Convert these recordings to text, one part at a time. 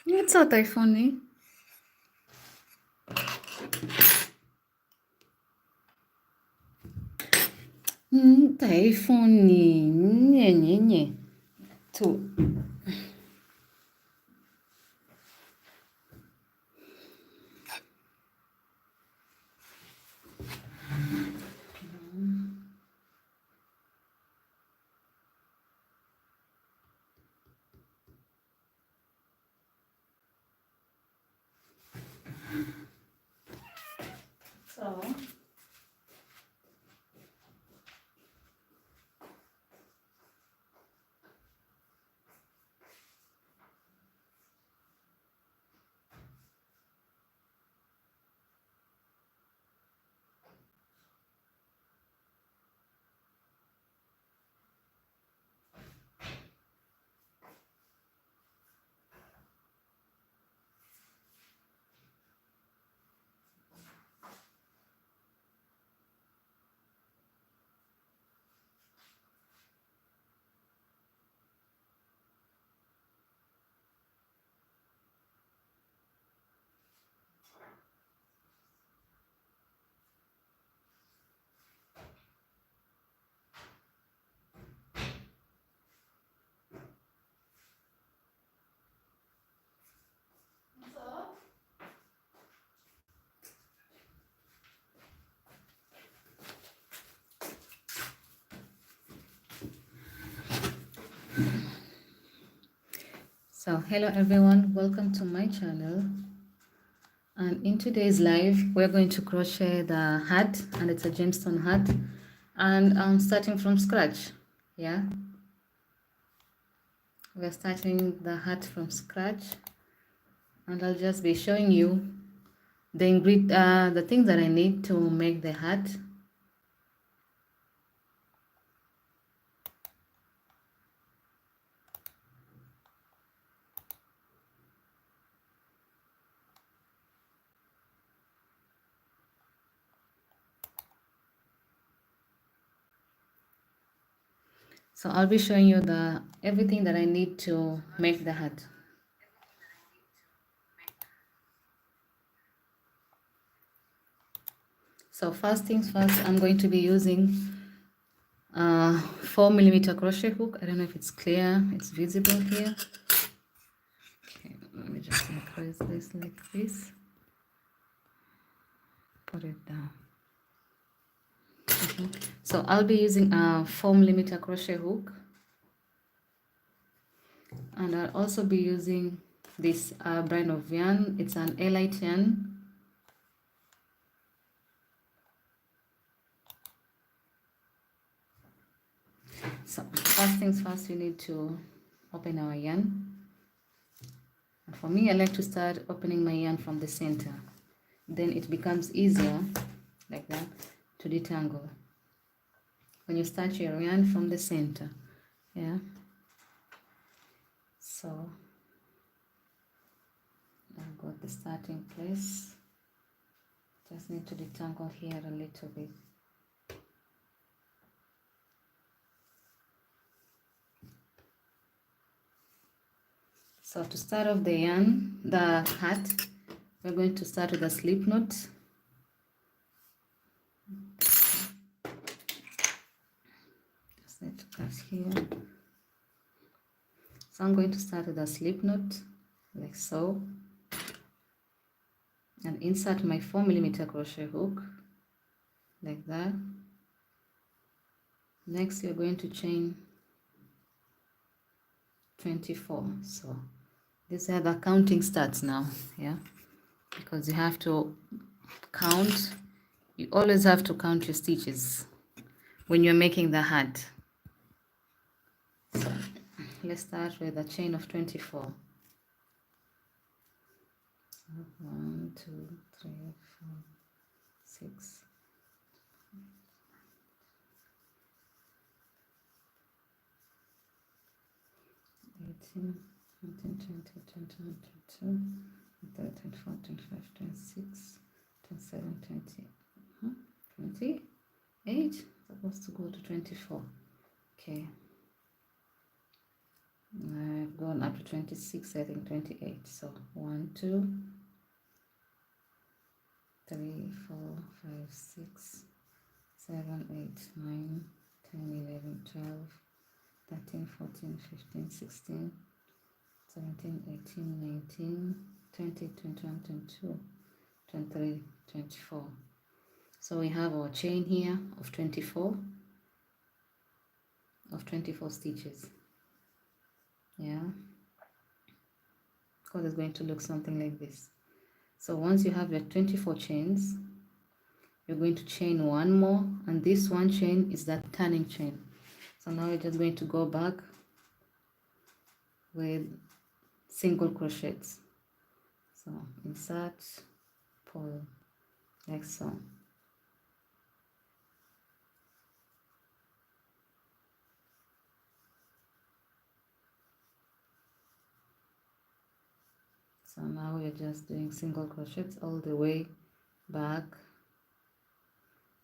It's not funny. Funny. Nye, nye, nye. Two. So. So hello everyone, welcome to my channel, and in today's live we're going to crochet the hat, and it's a gemstone hat, and I'm starting from scratch. Yeah, we're starting the hat from scratch, and I'll just be showing you the things that I need to make the hat. So I'll be showing you everything that I need to make the hat. So first things first, I'm going to be using 4mm crochet hook. I don't know if it's clear, it's visible here. Okay, let me just increase this like this. Put it down. So I'll be using a 4mm crochet hook, and I'll also be using this brand of yarn. It's an A-light yarn. So first things first, we need to open our yarn. And for me, I like to start opening my yarn from the center. Then it becomes easier, like that, to detangle when you start your yarn from the center. Yeah. So I've got the starting place. Just need to detangle here a little bit. So to start off the yarn, the hat, we're going to start with a slip knot. Just need to cut here. So I'm going to start with a slip knot, like so, and insert my 4mm crochet hook, like that. Next, we're going to chain 24. So these are the counting starts now, yeah, because you have to count. You always have to count your stitches when you're making the hat. So let's start with a chain of 24. 1, 2, 3, 4, 6. 18, 19, 20, 21, 22, 23, 24, 25, 26, 27, 20, 28, supposed to go to 24. Okay, I've gone up to to 26, I think 28. So 1, 2, 3, 4, 5, 6, 7, 8, 9, 10, 11, 12, 13, 14, 15, 16, 17, 18, 19, 20, 21, 22, 23, 24. So we have our chain here of 24 stitches. Yeah, because it's going to look something like this. So once you have your 24 chains, you're going to chain one more, and this one chain is that turning chain. So now you're just going to go back with single crochets. So insert, pull, like so. So now we're just doing single crochets all the way back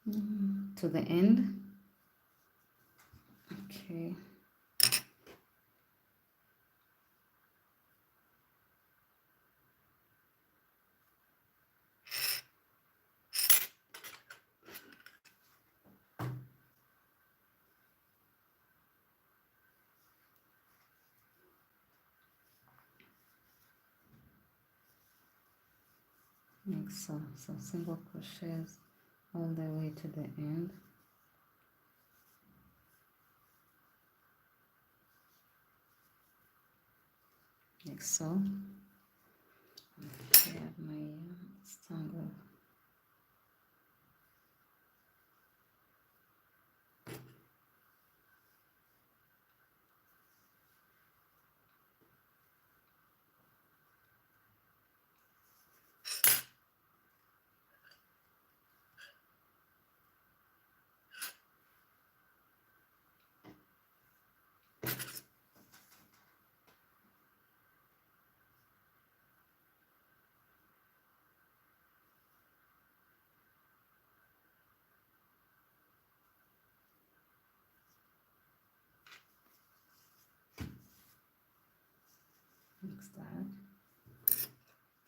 to the end. Okay. Like so. So single crochets all the way to the end. Like so. I have my stangle. Like that.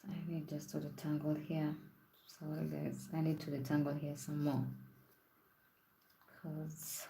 I need just to detangle here. Sorry guys, I need to detangle here some more because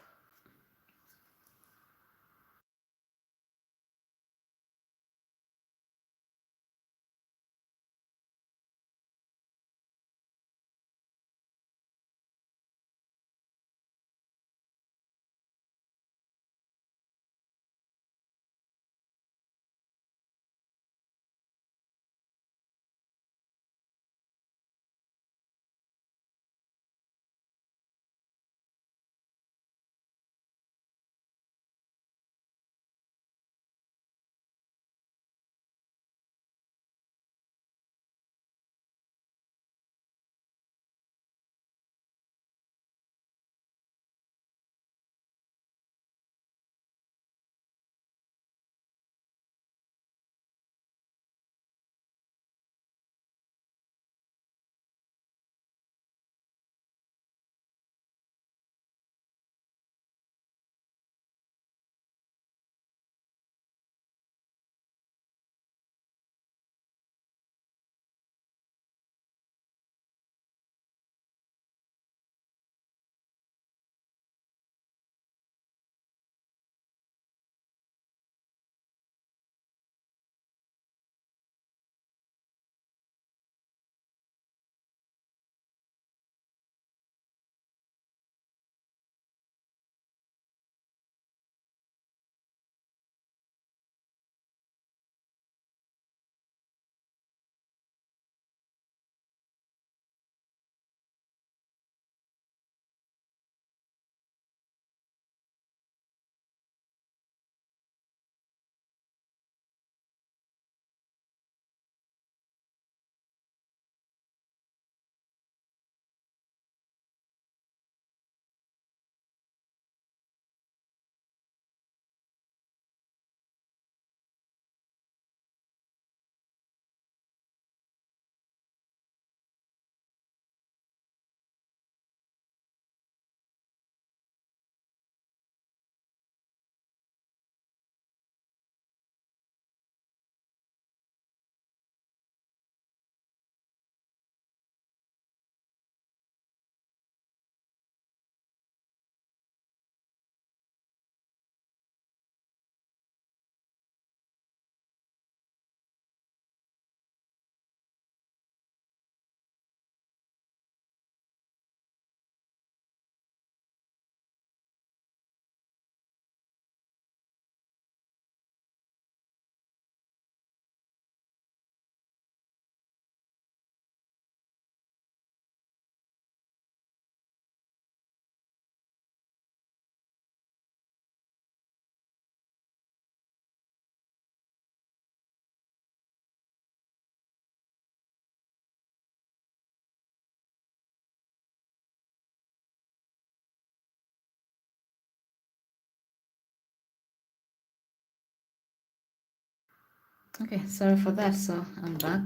Okay, sorry for that. So I'm back,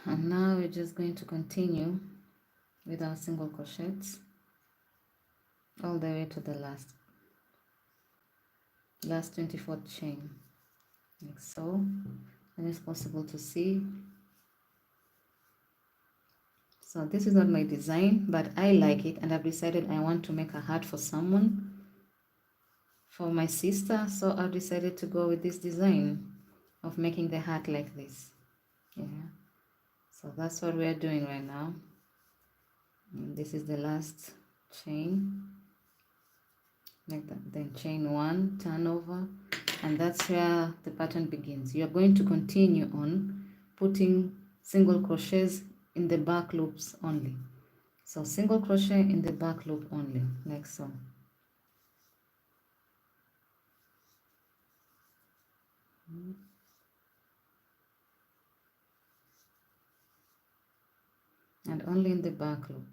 and now we're just going to continue with our single crochets all the way to the last 24th chain, like so. And it's possible to see. So this is not my design, but I like it, and I've decided I want to make a heart for someone, for my sister. So I've decided to go with this design of making the heart like this. Yeah, so that's what we're doing right now. And this is the last chain, like that. Then chain 1, turn over, and that's where the pattern begins. You're going to continue on putting single crochets in the back loops only. So single crochet in the back loop only, like so. And only in the back loop.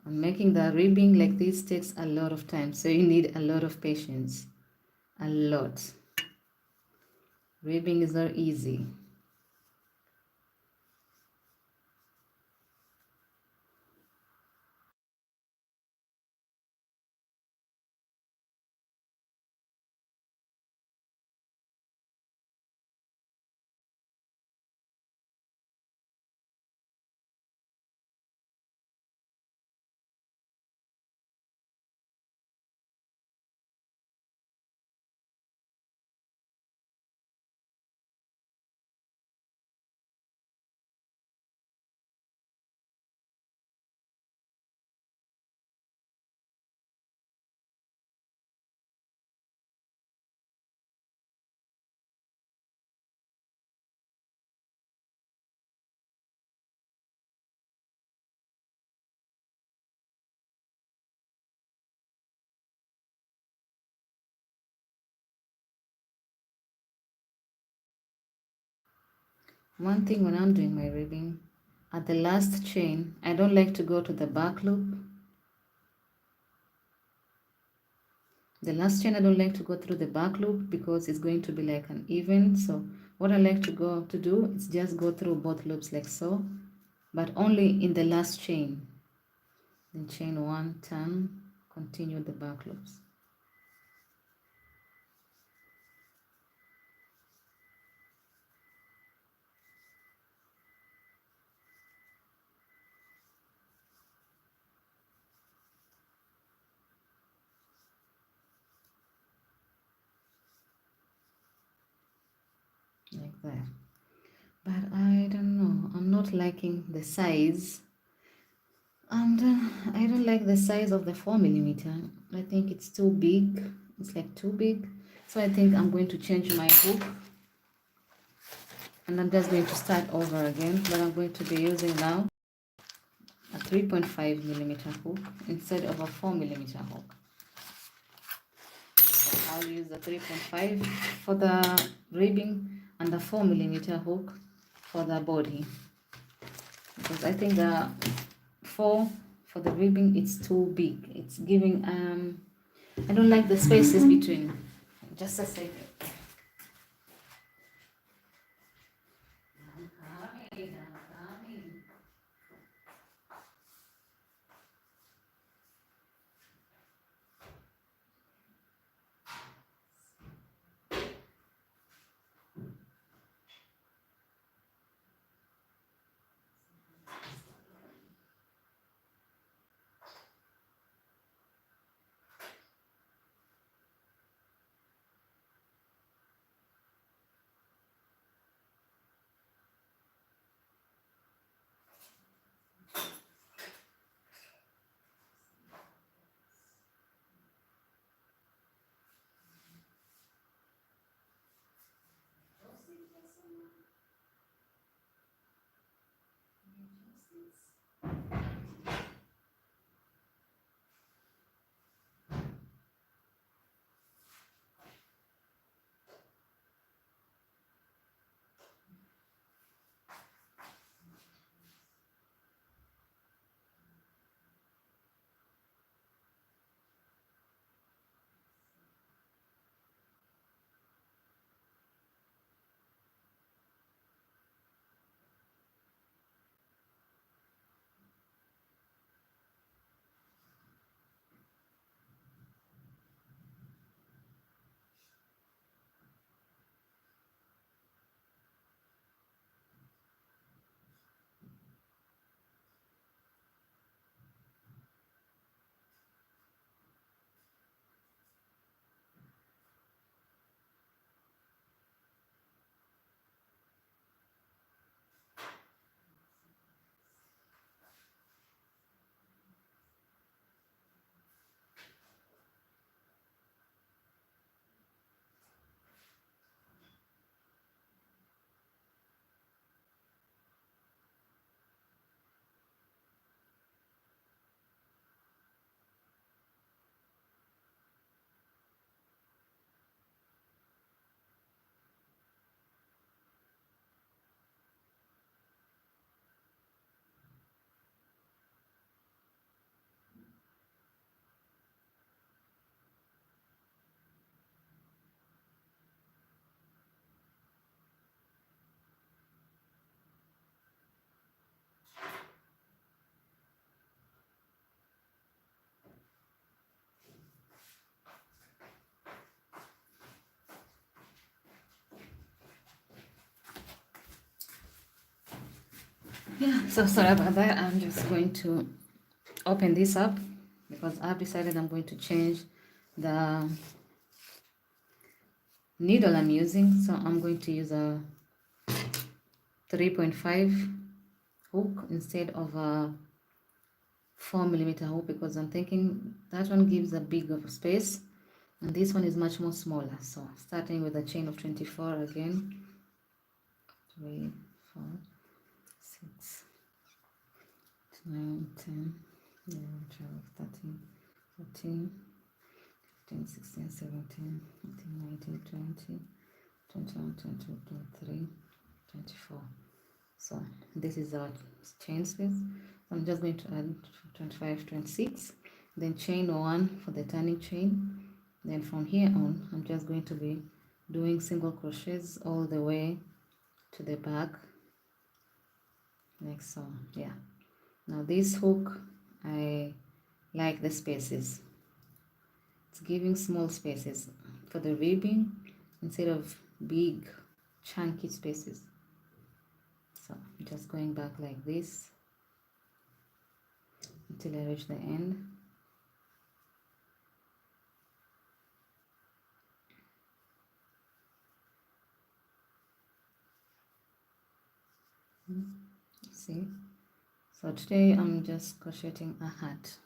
And making the ribbing like this takes a lot of time, so you need a lot of patience. A lot. Ribbing is not easy. One thing when I'm doing my ribbing, at the last chain, I don't like to go to the back loop. The last chain, I don't like to go through the back loop because it's going to be like an even. So what I like to do is just go through both loops like so, but only in the last chain. Then chain 1, turn, continue the back loops. Like that. But I don't know, I'm not liking the size, and I don't like the size of the 4mm. I think it's too big. It's like too big, so I think I'm going to change my hook, and I'm just going to start over again. But I'm going to be using now a 3.5mm hook instead of a 4mm hook. So I'll use the 3.5 for the ribbing and the 4mm hook for the body, because I think the 4 for the ribbing, it's too big. It's giving I don't like the spaces between. Just a second. Yeah, so sorry about that. I'm just going to open this up because I've decided I'm going to change the needle I'm using. So I'm going to use a 3.5 hook instead of a 4mm hook, because I'm thinking that one gives a bigger space and this one is much more smaller. So starting with a chain of 24 again, 3, 4, 6, 9, 10, 11, 12, 13, 14, 15, 16, 17, 18, 19, 20, 21, 22, 23, 24. So this is our chain space. So I'm just going to add 25, 26, then chain 1 for the turning chain. Then from here on, I'm just going to be doing single crochets all the way to the back, like so. Yeah. Now this hook, I like the spaces. It's giving small spaces for the ribbing instead of big chunky spaces. So I'm just going back like this until I reach the end. See, so today I'm just crocheting a hat.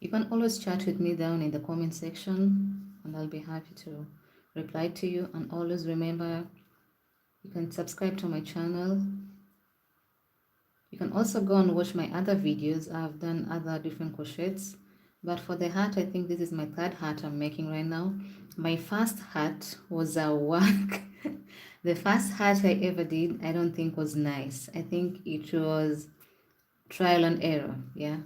You can always chat with me down in the comment section and I'll be happy to reply to you. And always remember, you can subscribe to my channel. You can also go and watch my other videos. I've done other different crochets, but for the hat, I think this is my third hat I'm making right now. My first hat was a work. The first hat I ever did, I don't think was nice. I think it was trial and error. Yeah,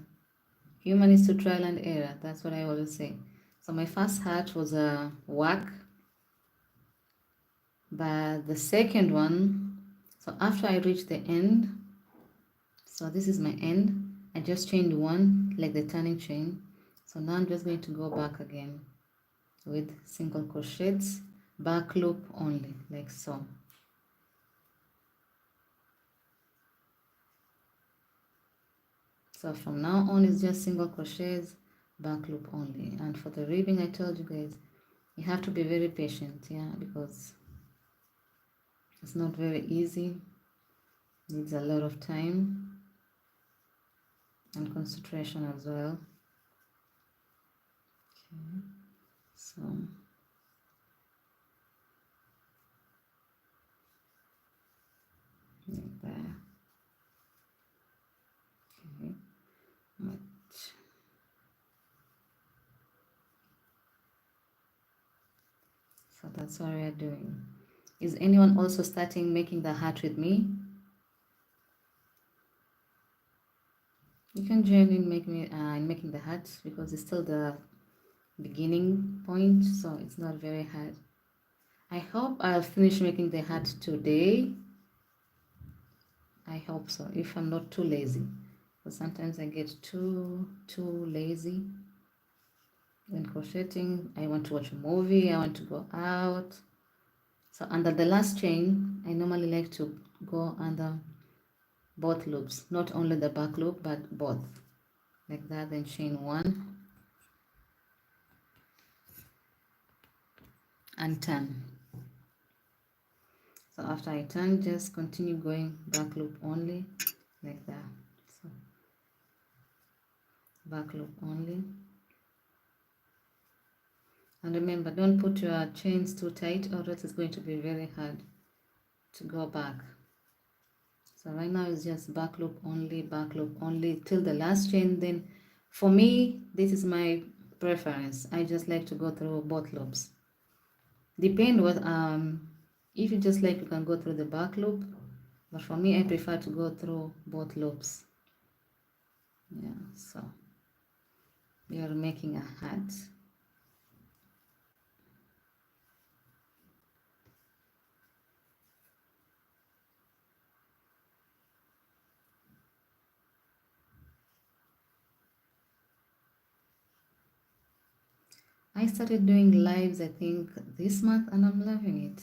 human is to trial and error. That's what I always say. So my first hat was a work, but the second one, so after I reached the end, so this is my end, I just chained one like the turning chain. So now I'm just going to go back again with single crochets, back loop only, like so. So from now on it's just single crochets, back loop only. And for the ribbing, I told you guys, you have to be very patient, yeah, because it's not very easy. It needs a lot of time and concentration as well. Okay, so like that. Okay, much. So that's what we are doing. Is anyone also starting making the hat with me? You can join in making the hat because it's still the beginning point, so it's not very hard. I hope I'll finish making the hat today. I hope so, if I'm not too lazy, because sometimes I get too lazy when crocheting. I want to watch a movie, I want to go out. So under the last chain, I normally like to go under both loops, not only the back loop but both, like that, then chain 1 and turn. So after I turn, just continue going back loop only, like that. So back loop only. And remember, don't put your chains too tight or else it's going to be very hard to go back. So right now it's just back loop only till the last chain. Then for me, this is my preference. I just like to go through both loops. Depend what if you just like, you can go through the back loop, but for me I prefer to go through both loops. Yeah, so we are making a hat. I started doing lives, I think, this month, and I'm loving it.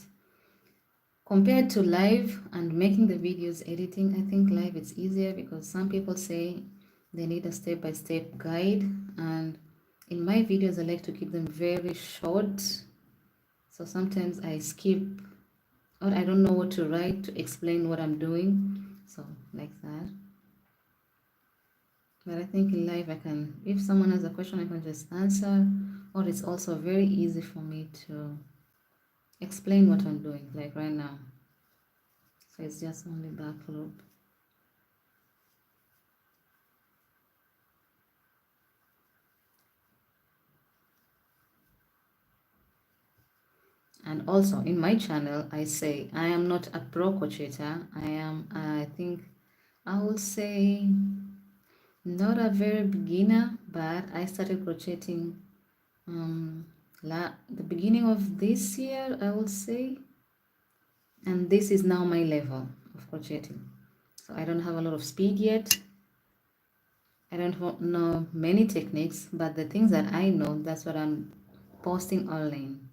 Compared to live and making the videos editing, I think live is easier because some people say they need a step-by-step guide, and in my videos I like to keep them very short, so sometimes I skip or I don't know what to write to explain what I'm doing, so like that. But I think in live I can, if someone has a question, I can just answer, or it's also very easy for me to explain what I'm doing, like right now. So it's just only back loop. And also in my channel, I say I am not a pro crocheter. I am, I think, I will say not a very beginner, but I started crocheting the beginning of this year, I will say, and this is now my level of crocheting. So I don't have a lot of speed yet. I don't know many techniques, but the things that I know, that's what I'm posting online.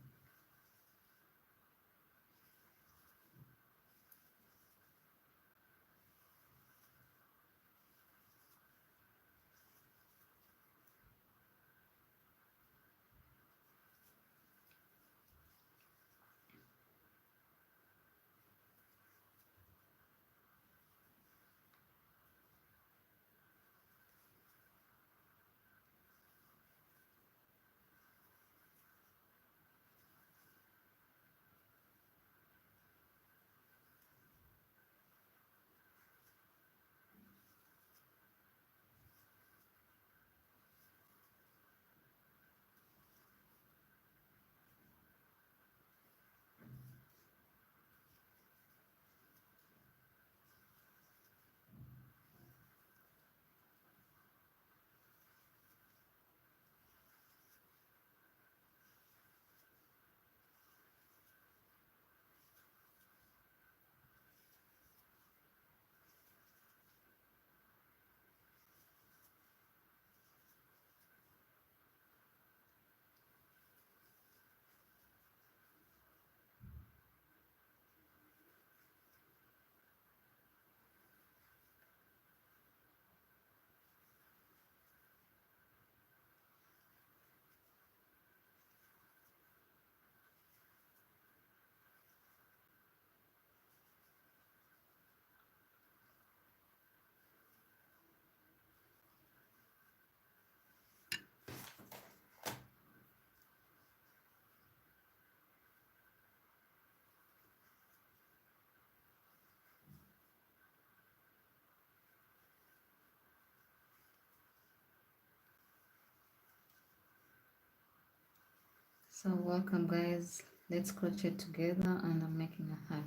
So welcome guys, let's crochet together, and I'm making a hat.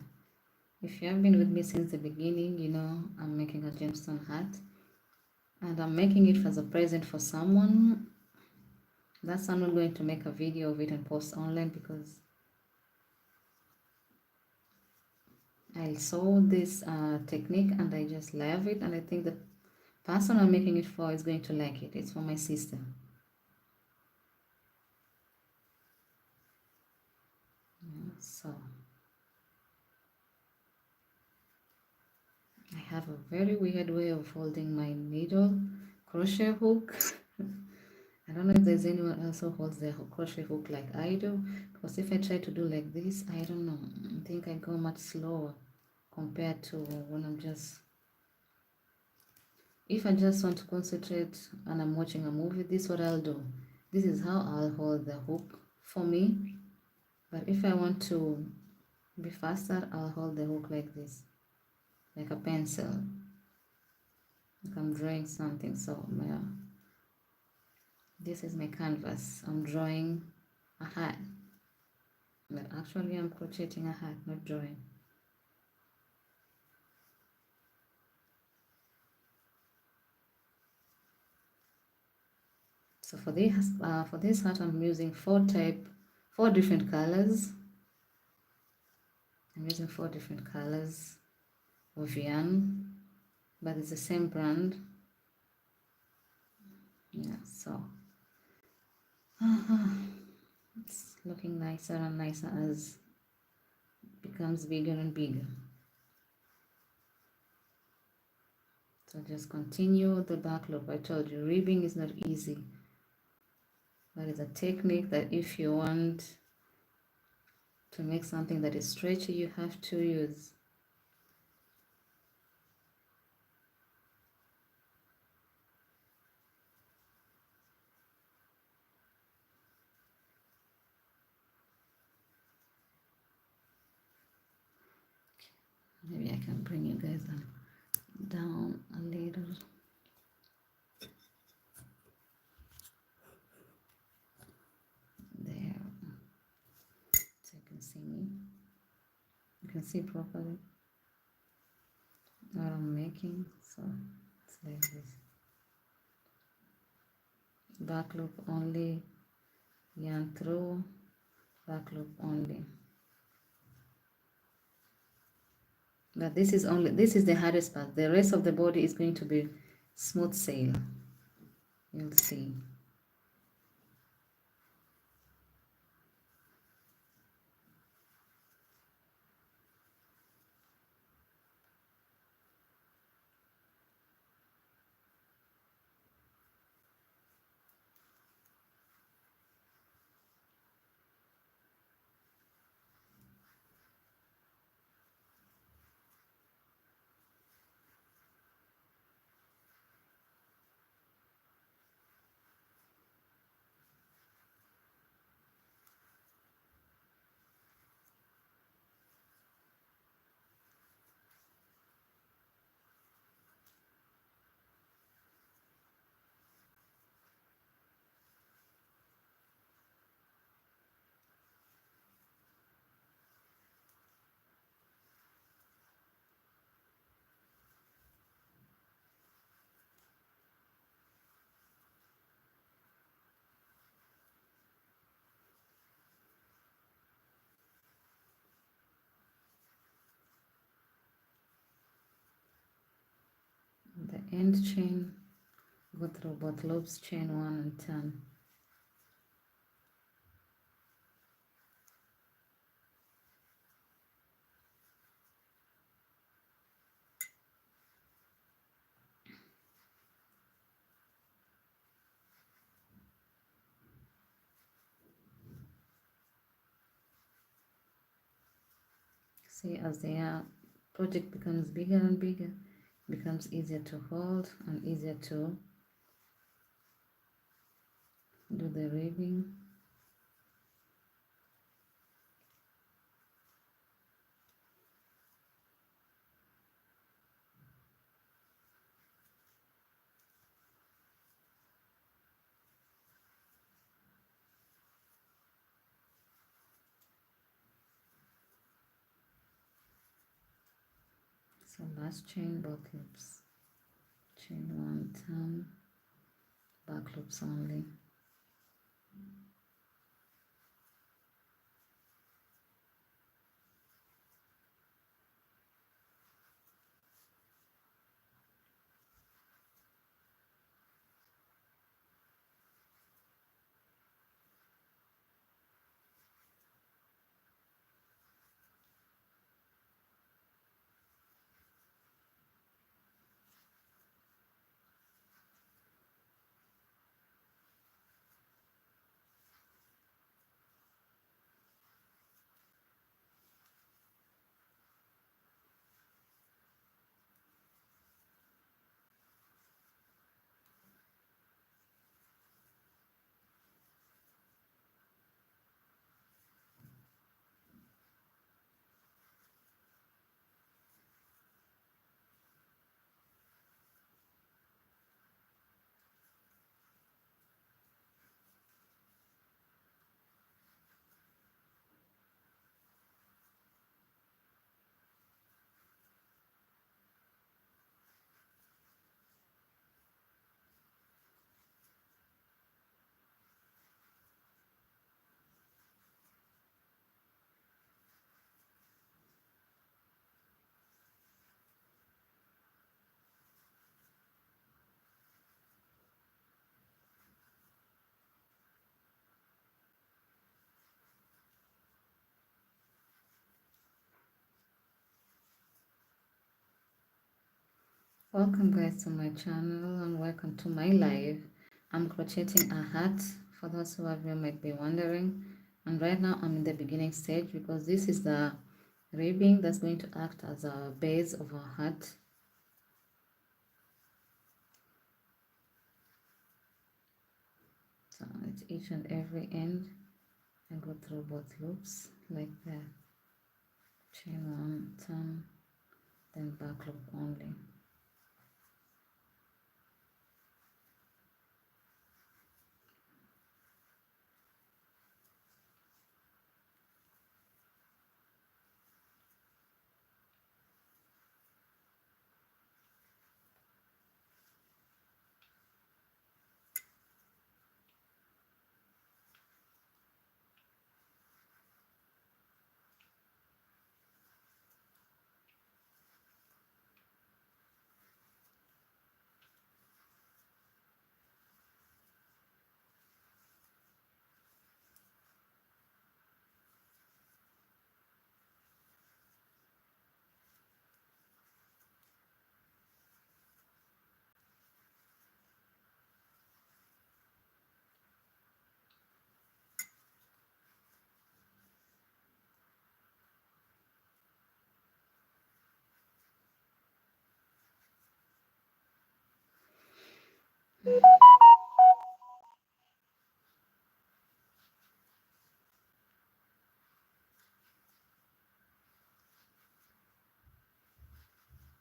If you have been with me since the beginning, you know I'm making a gemstone hat, and I'm making it as a present for someone. That's why I'm not going to make a video of it and post online, because I saw this technique and I just love it, and I think the person I'm making it for is going to like it. It's for my sister. Yeah, so I have a very weird way of holding my needle crochet hook. I don't know if there's anyone else who holds their crochet hook like I do, because if I try to do like this, I don't know, I think I go much slower compared to when I'm just, if I just want to concentrate and I'm watching a movie, this is what I'll do. This is how I'll hold the hook for me. But if I want to be faster, I'll hold the hook like this, like a pencil, like I'm drawing something. So this is my canvas. I'm drawing a hat, but actually I'm crocheting a hat, not drawing. So for this hat, I'm using four different colors. I'm using 4 different colors of yarn, but it's the same brand. Yeah, so It's looking nicer and nicer as it becomes bigger and bigger. So just continue the back loop. I told you ribbing is not easy. That is a technique that if you want to make something that is stretchy, you have to use. Maybe I can bring you guys down a little. There. So you can see me. You can see properly what I'm making. So it's like this. Back loop only, yarn through, back loop only. But this is the hardest part. The rest of the body is going to be smooth sail. You'll see. The end chain, go through both loops, chain 1 and turn. See, as the project becomes bigger and bigger, it becomes easier to hold and easier to do the ribbing. So last chain, both loops, chain 1, turn, back loops only. Welcome guys to my channel and welcome to my live. I'm crocheting a hat for those who of you might be wondering, and right now I'm in the beginning stage because this is the ribbing that's going to act as a base of our hat. So at each and every end I go through both loops like that. Chain one, turn, then back loop only.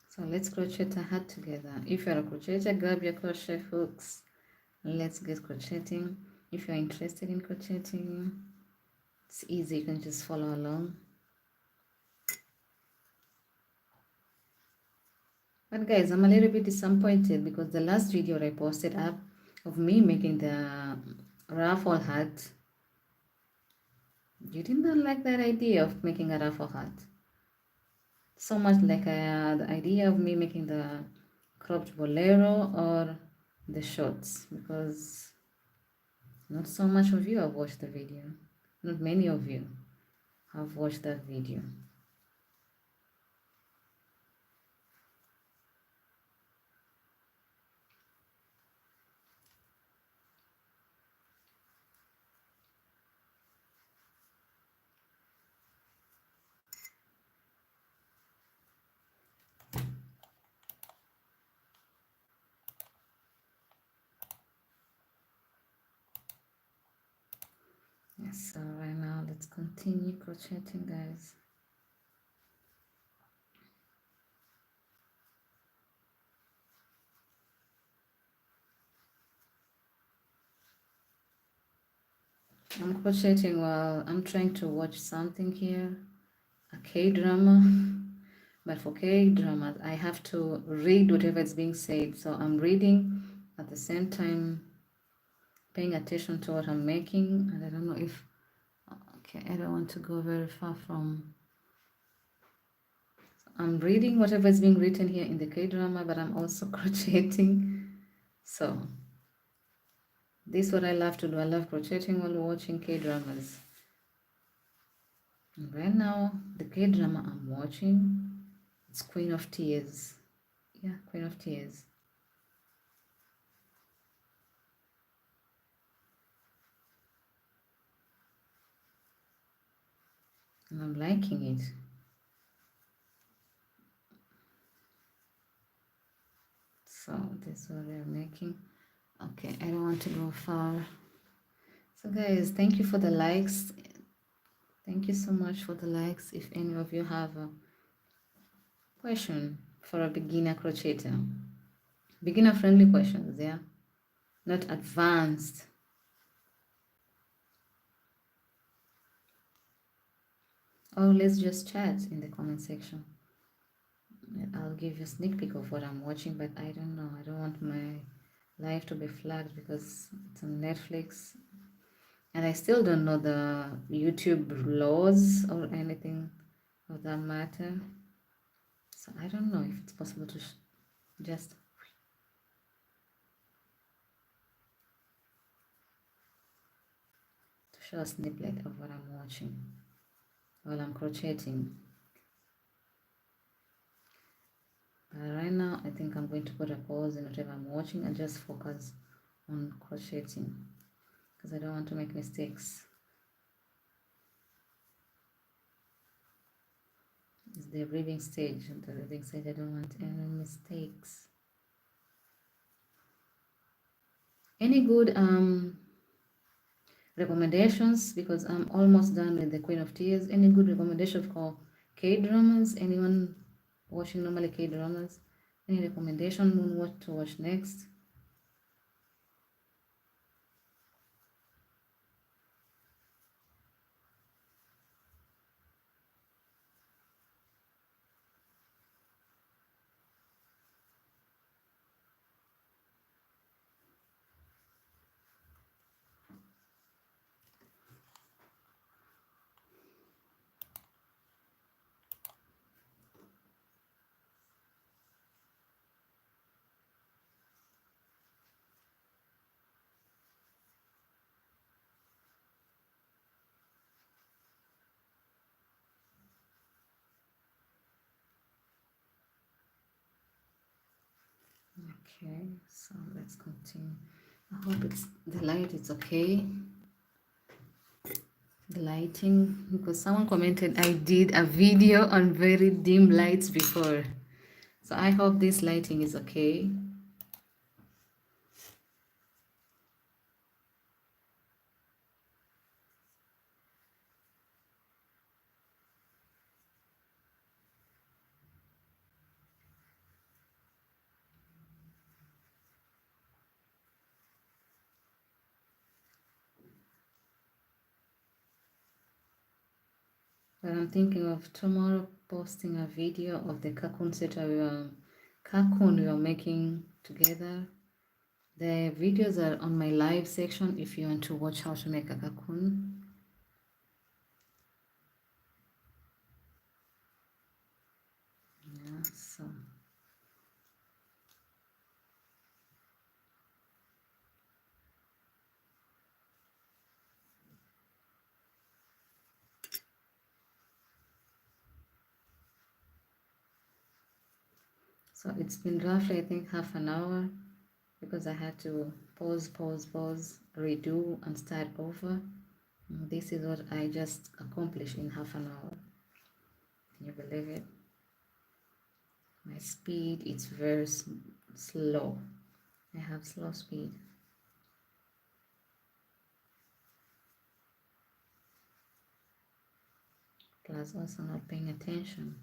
So let's crochet a hat together. If you're a crocheter, grab your crochet hooks. Let's get crocheting. If you're interested in crocheting, it's easy, you can just follow along. But guys, I'm a little bit disappointed because the last video I posted up of me making the raffle hat, you did not like that idea of making a raffle hat. So much like the idea of me making the cropped bolero or the shorts, because not so much of you have watched the video. Not many of you have watched that video. Yes, so right now let's continue crocheting, guys. I'm crocheting while I'm trying to watch something here, a K-drama. But for K-dramas, I have to read whatever is being said. So I'm reading at the same time, paying attention to what I'm making. And I don't know if, okay, I don't want to go very far from, I'm reading whatever is being written here in the K-drama, but I'm also crocheting. So this is what I love to do. I love crocheting while watching K-dramas. And right now, the K-drama I'm watching, it's Queen of Tears. Yeah, Queen of Tears. And I'm liking it. So this is what we're making. Okay, I don't want to go far. So guys, thank you for the likes. Thank you so much for the likes. If any of you have a question for a beginner crocheter, beginner friendly questions, yeah, not advanced. Or let's just chat in the comment section. I'll give you a sneak peek of what I'm watching, but I don't know. I don't want my live to be flagged because it's on Netflix. And I still don't know the YouTube laws or anything of that matter. So I don't know if it's possible to just to show a snippet of what I'm watching while I'm crocheting. Right now, I think I'm going to put a pause in whatever I'm watching and just focus on crocheting because I don't want to make mistakes. It's the reading stage, and the reading stage, I don't want any mistakes. Any good recommendations, because I'm almost done with the Queen of Tears. Any good recommendation for K-dramas? Anyone watching normally K-dramas? Any recommendation on what to watch next? Okay, so let's continue. I hope the light is okay. The lighting, because someone commented I did a video on very dim lights before. So I hope this lighting is okay. But I'm thinking of tomorrow posting a video of the cocoon we are making together. The videos are on my live section if you want to watch how to make a cocoon. Yeah, so it's been roughly I think half an hour because I had to pause, redo and start over. This is what I just accomplished in half an hour. Can you believe it? My speed is very slow. I have slow speed. Plus also not paying attention.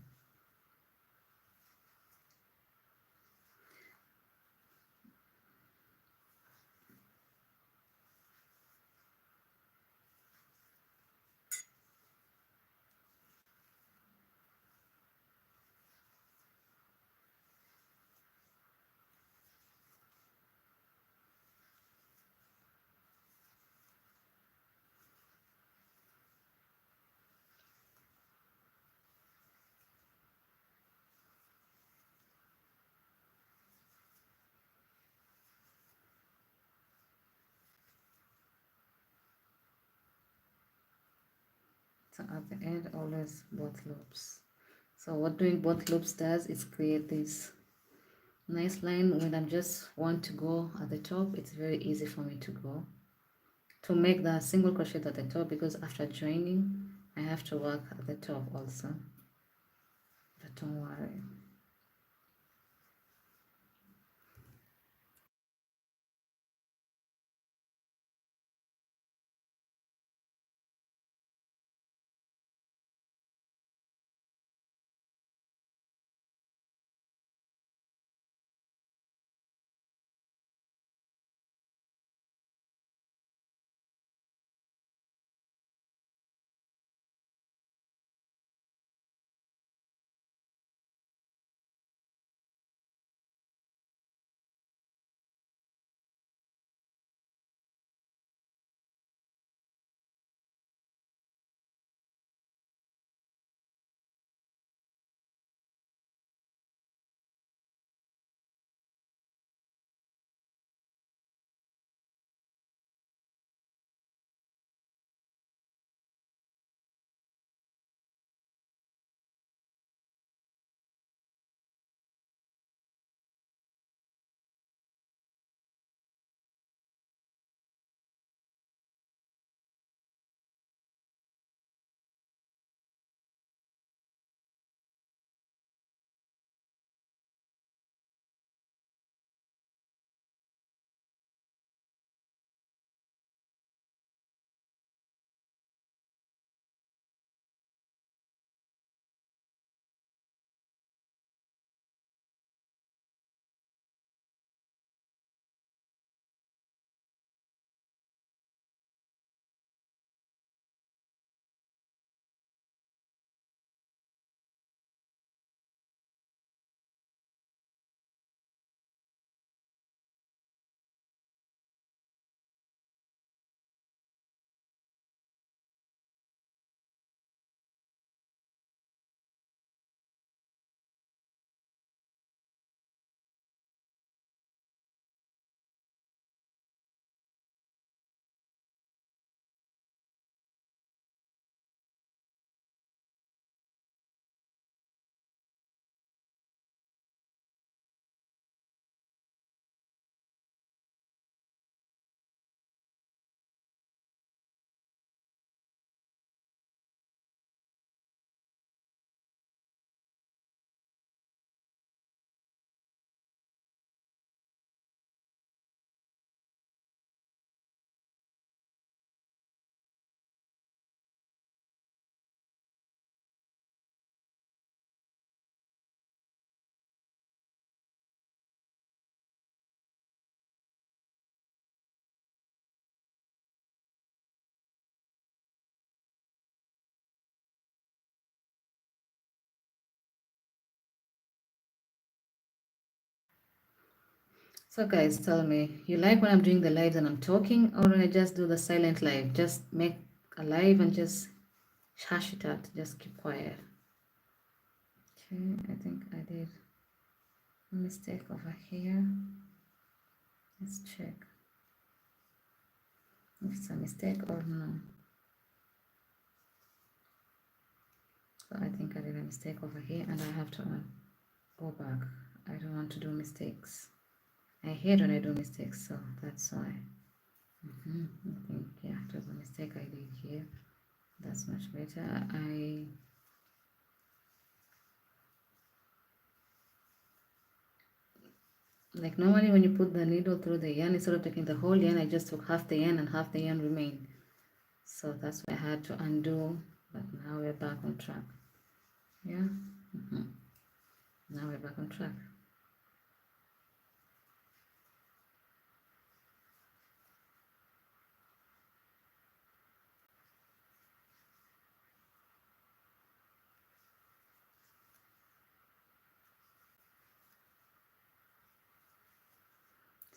So at the end, always both loops. So what doing both loops does is create this nice line. When I just want to go at the top, it's very easy for me to go. To make the single crochet at the top, because after joining, I have to work at the top also. But don't worry. So guys, tell me, you like when I'm doing the lives and I'm talking, or when I just do the silent live? Just make a live and just hush it out. Just keep quiet. Okay, I think I did a mistake over here. Let's check if it's a mistake or no. So I think I did a mistake over here and I have to go back. I don't want to do mistakes. I hate when I do mistakes, so that's why. I think, yeah, it was a mistake I did here. That's much better. Like normally when you put the needle through the yarn, instead of taking the whole yarn, I just took half the yarn and half the yarn remained. So that's why I had to undo, but now we're back on track. Yeah, now we're back on track.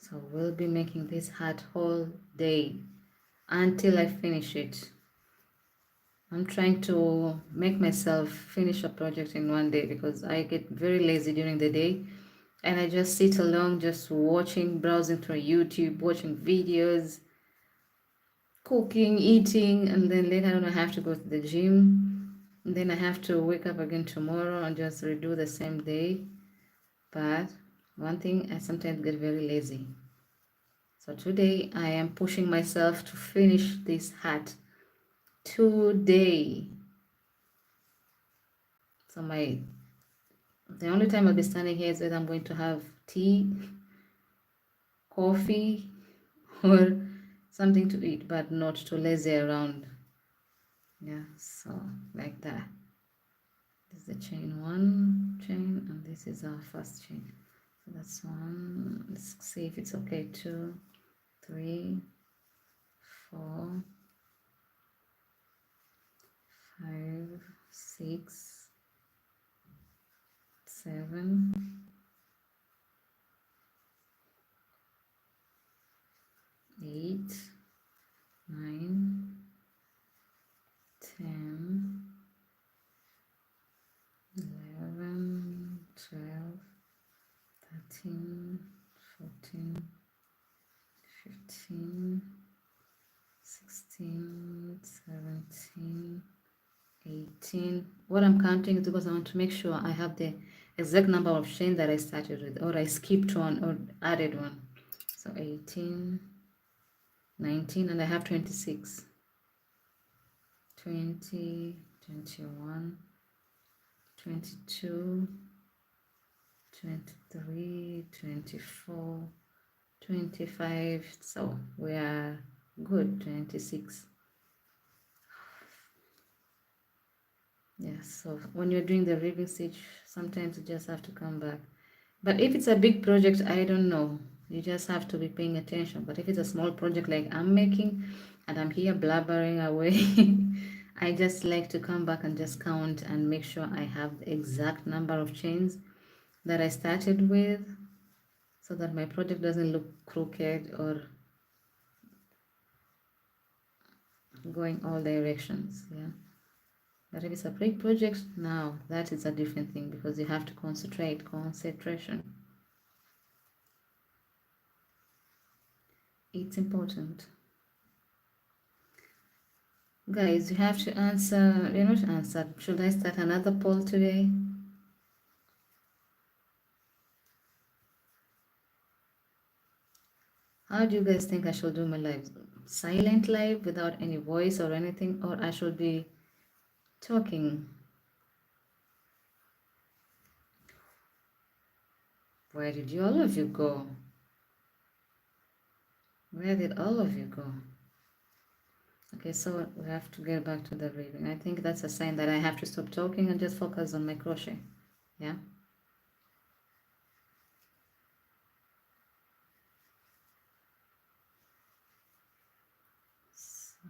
So we'll be making this hat whole day until I finish it. I'm trying to make myself finish a project in one day because I get very lazy during the day and I just sit along just watching, browsing through YouTube, watching videos, cooking, eating, and then later on I have to go to the gym. And then I have to wake up again tomorrow and just redo the same day. But one thing, I sometimes get very lazy. So today I am pushing myself to finish this hat today. So the only time I'll be standing here is when I'm going to have tea, coffee, or something to eat, but not to lazy around. Yeah, so like that. This is the chain one chain, and this is our first chain. So that's one. Let's see if it's okay. 2, 3, 4, 5, 6, 7, 8, 9, 10, 11, 12, 13, 14, 15, 16, 17, 18. What I'm counting is because I want to make sure I have the exact number of chains that I started with, or I skipped one or added one. So 18, 19, and I have 26. 20, 21, 22, 23, 24, 25. So we are good. 26. Yes, so when you're doing the ribbing stitch, sometimes you just have to come back. But if it's a big project, I don't know. You just have to be paying attention. But if it's a small project like I'm making and I'm here blabbering away, I just like to come back and just count and make sure I have the exact number of chains that I started with so that my project doesn't look crooked or going all directions. Yeah. But if it's a big project, now that is a different thing because you have to concentration. It's important. Guys, you have to answer, you're not answered. Should I start another poll today? How do you guys think I should do my live? Silent live without any voice or anything, or I should be talking? Where did all of you go? Where did all of you go? Okay, so we have to get back to the reading. I think that's a sign that I have to stop talking and just focus on my crochet. Yeah. So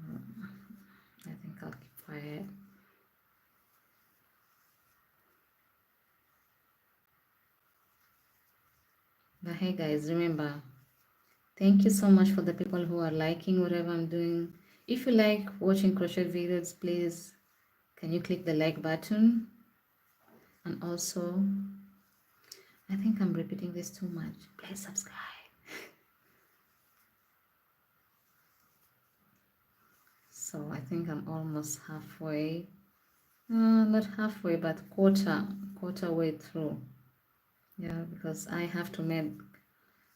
I think I'll keep quiet. But hey guys, remember, thank you so much for the people who are liking whatever I'm doing. If you like watching crochet videos, please can you click the like button? And also, I think I'm repeating this too much. Please subscribe. So I think I'm almost halfway. Not halfway, but quarter way through. Yeah, because I have to make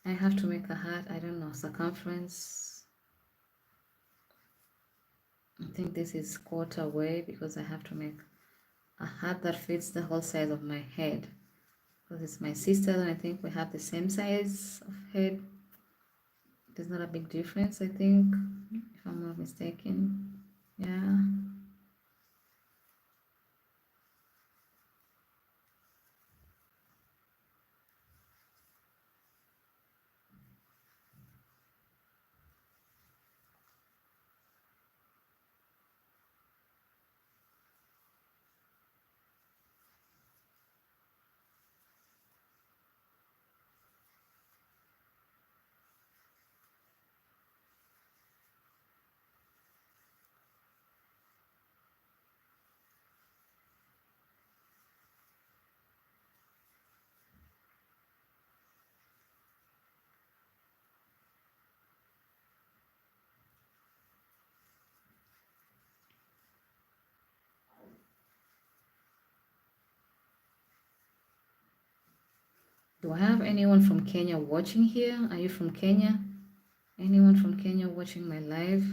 a heart. I don't know, circumference. I think this is quarter way because I have to make a heart that fits the whole size of my head. Because it's my sister, and I think we have the same size of head. There's not a big difference, I think, if I'm not mistaken. Yeah. Do I have anyone from Kenya watching here? Are you from Kenya? Anyone from Kenya watching my live?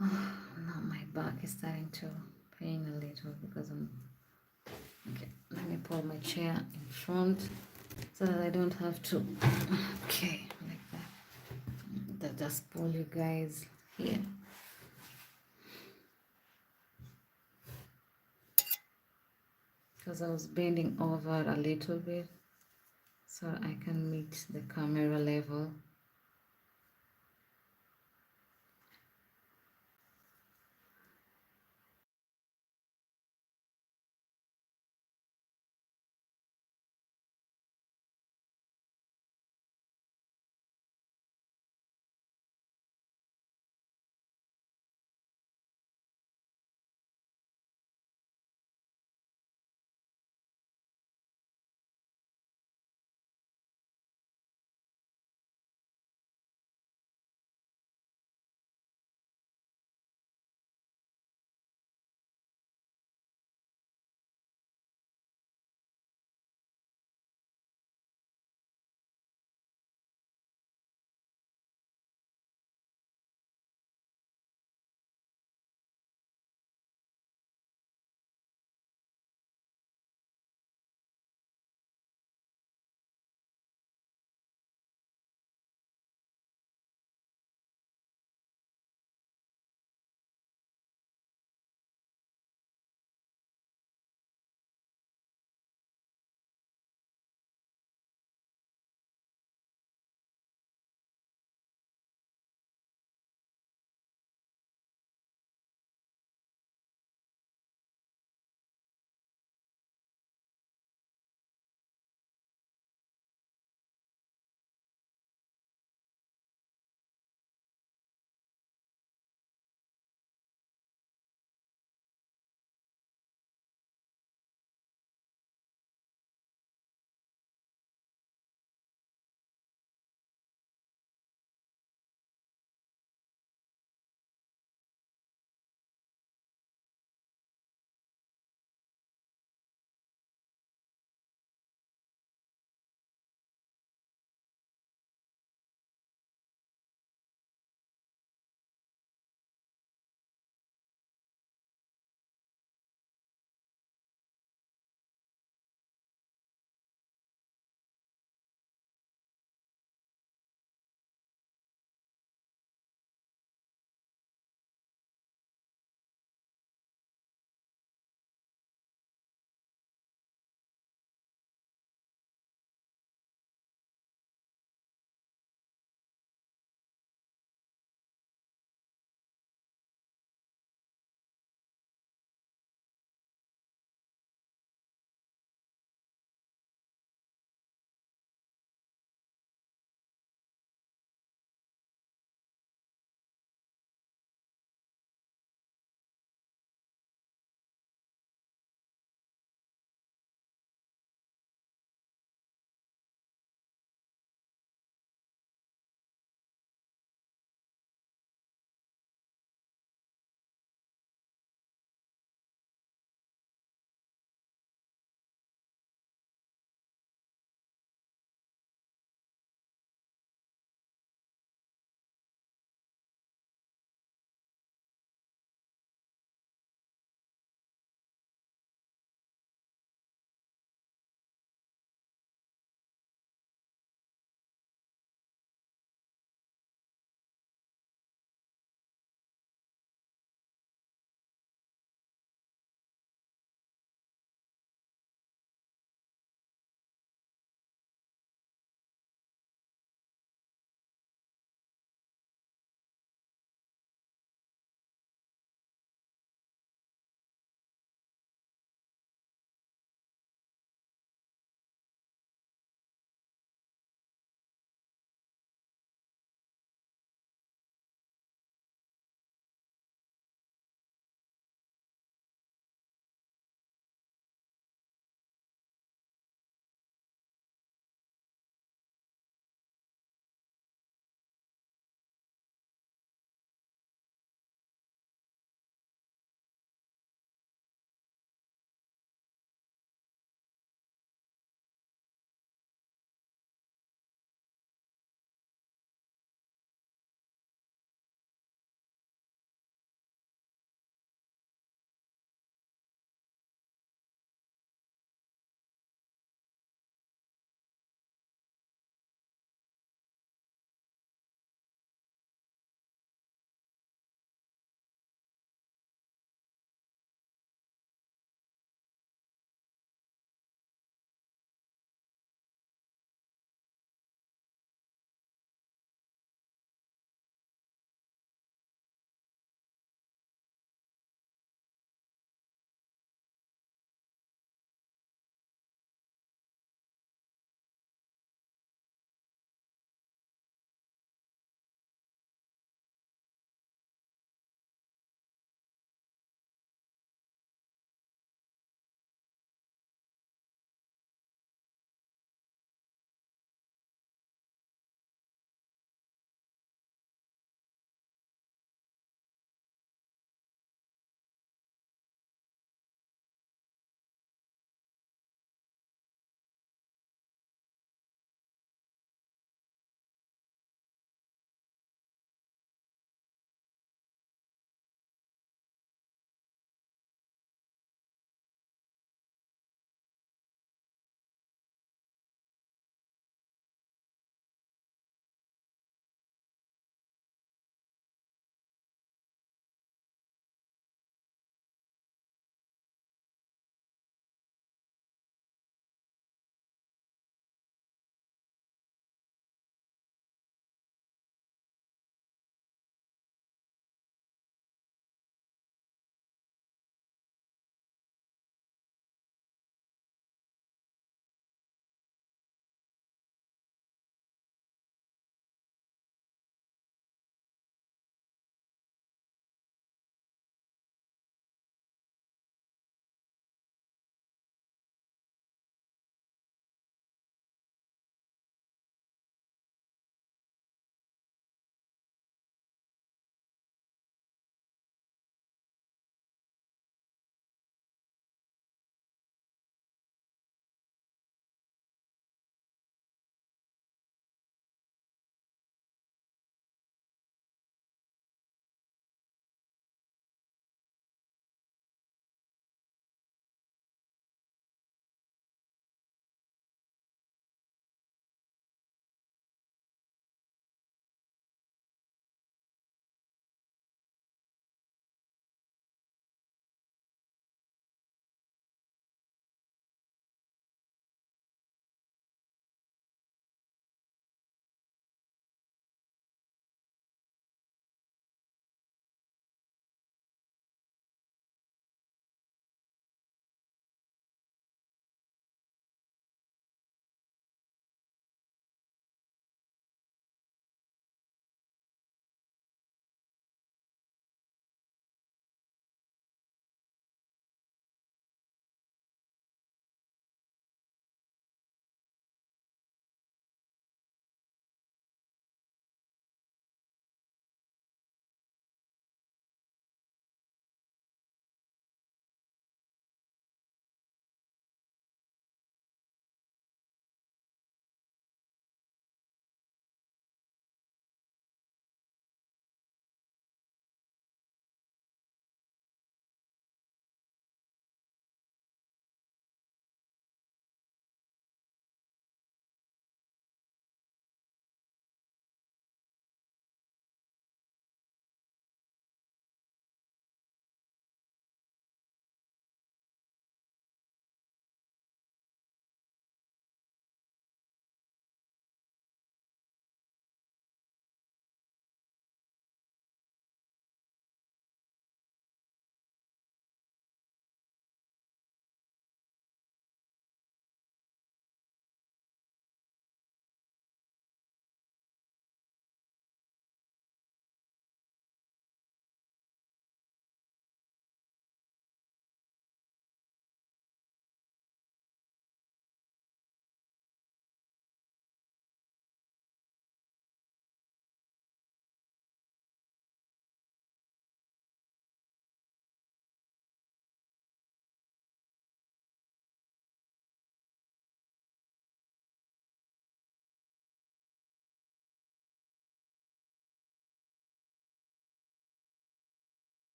Oh, now my back is starting to pain a little because I'm... Okay, let me pull my chair in front so that I don't have to... Okay, like that. That just pull you guys here. Because I was bending over a little bit so I can meet the camera level.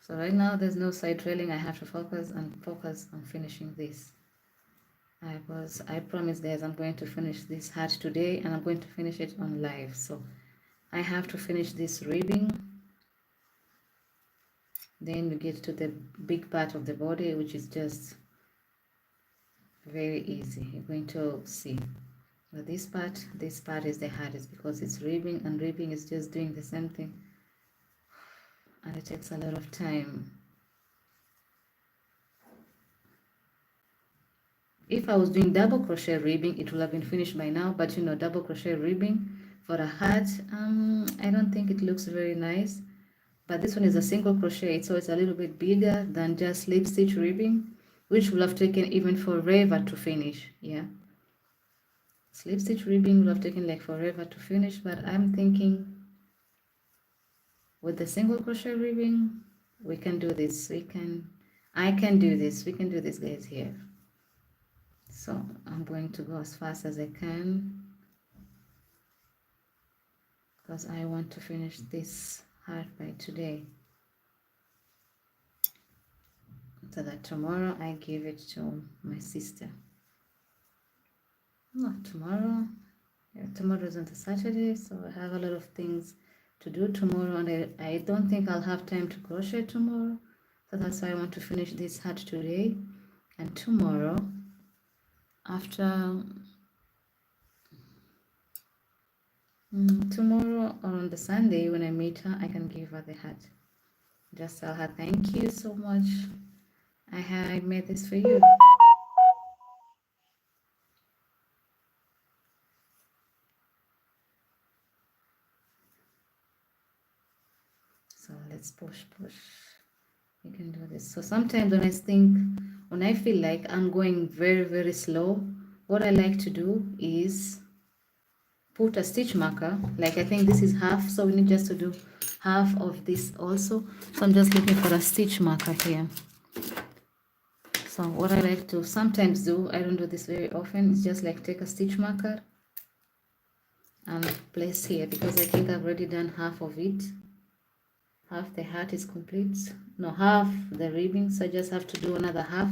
So right now there's no side trailing. I have to focus on finishing this. I promise guys, I'm going to finish this hat today, and I'm going to finish it on live. So I have to finish this ribbing. Then we get to the big part of the body, which is just very easy. You're going to see. But this part is the hardest because it's ribbing, and ribbing is just doing the same thing, and it takes a lot of time. If I was doing double crochet ribbing, it would have been finished by now, but you know, double crochet ribbing for a hat, I don't think it looks very nice. But this one is a single crochet, so it's a little bit bigger than just slip stitch ribbing, which will have taken even forever to finish. Yeah, slip stitch ribbing will have taken like forever to finish, but I'm thinking with the single crochet ribbing we can do this. I can do this. We can do this, guys, here. So I'm going to go as fast as I can because I want to finish this heart by today, so that tomorrow I give it to my sister. No, tomorrow, yeah, tomorrow isn't a Saturday, so I have a lot of things to do tomorrow, and I don't think I'll have time to crochet tomorrow. So that's why I want to finish this hat today, and tomorrow, after tomorrow or on the Sunday when I meet her, I can give her the hat. Just tell her thank you so much. I made this for you. So let's push. You can do this. So sometimes when I feel like I'm going very, very slow, what I like to do is put a stitch marker. Like I think this is half, so we need just to do half of this also. So I'm just looking for a stitch marker here. So what I like to sometimes do, I don't do this very often, is just like take a stitch marker and place here, because I think I've already done half of it. Half the hat is complete. No, half the ribbing, so I just have to do another half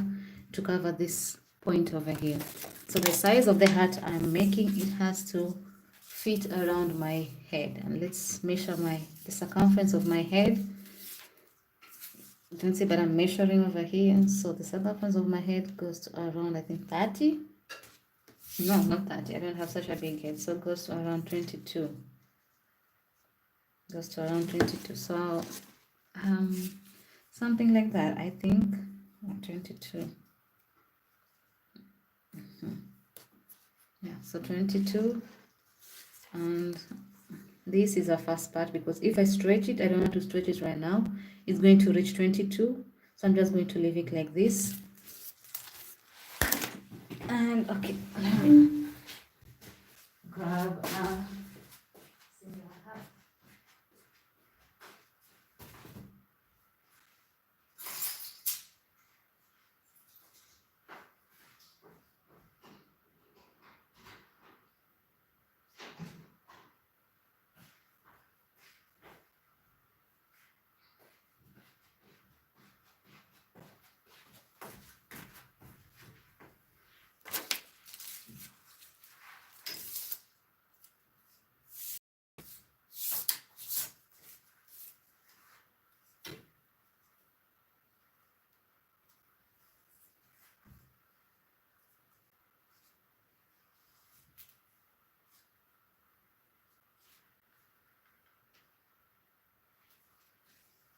to cover this point over here. So the size of the hat I'm making, it has to fit around my head. And let's measure the circumference of my head. You can see, but I'm measuring over here. So the circumference of my head goes to around, I think, 30. No, not 30. I don't have such a big head. So it goes to around 22. Goes to around 22. So something like that, I think. 22. Yeah, so 22. And this is a first part, because if I stretch it, I don't want to stretch it right now, it's going to reach 22. So I'm just going to leave it like this. And okay, let me grab single hat.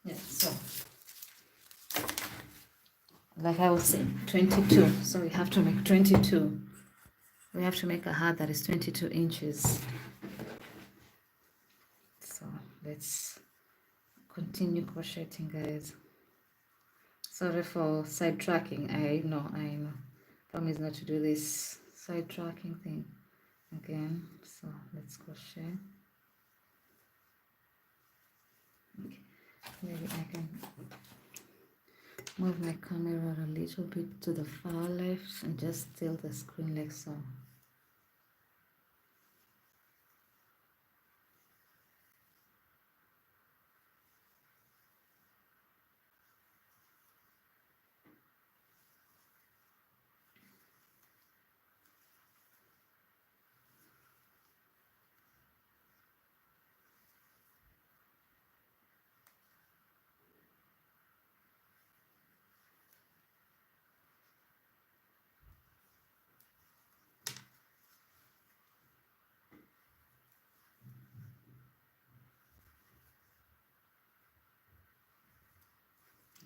Yeah, so like I was saying, 22. So we have to make 22. We have to make a hat that is 22 inches. So let's continue crocheting, guys. Sorry for side tracking. I know. Promise not to do this side tracking thing again. So let's crochet. Okay. Maybe I can move my camera a little bit to the far left and just tilt the screen like so.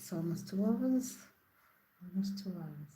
It's almost 2 hours. Almost 2 hours.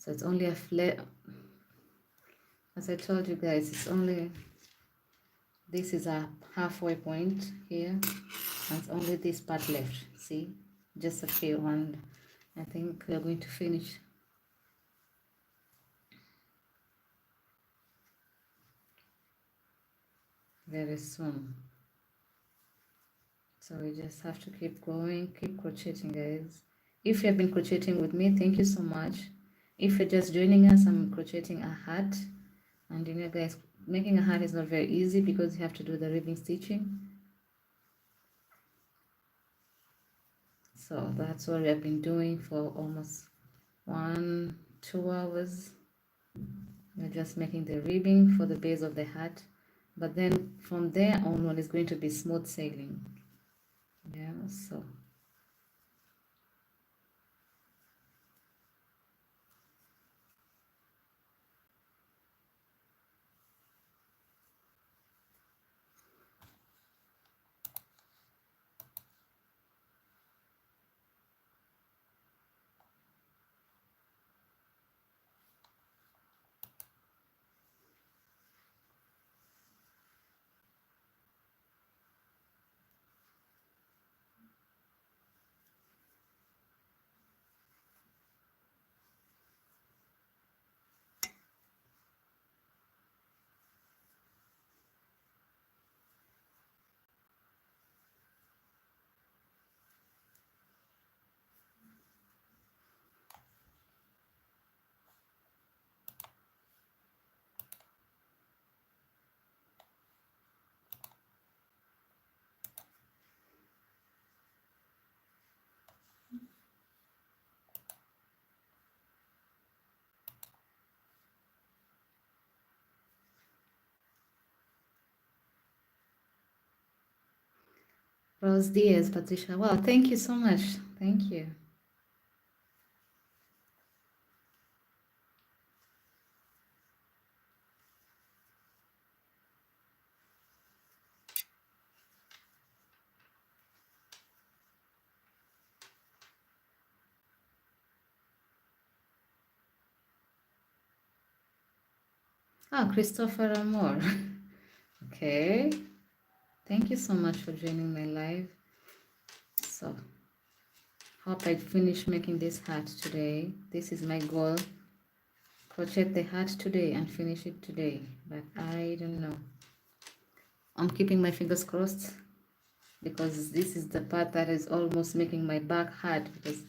So it's only a flare. As I told you guys, it's only, this is a halfway point here, and it's only this part left. See, just a few, and I think we're going to finish very soon. So we just have to keep going, keep crocheting, guys. If you have been crocheting with me, thank you so much. If you're just joining us, I'm crocheting a hat, and you know guys, making a hat is not very easy because you have to do the ribbing stitching. So that's what we have been doing for almost 1-2 hours. We're just making the ribbing for the base of the hat, but then from there onward is going to be smooth sailing. Yeah, so Rose Diaz, Patricia. Wow, thank you so much. Thank you. Ah, Christopher Amor. Okay. Thank you so much for joining my live. So, hope I finish making this hat today. This is my goal. Crochet the hat today and finish it today. But I don't know. I'm keeping my fingers crossed because this is the part that is almost making my back hard because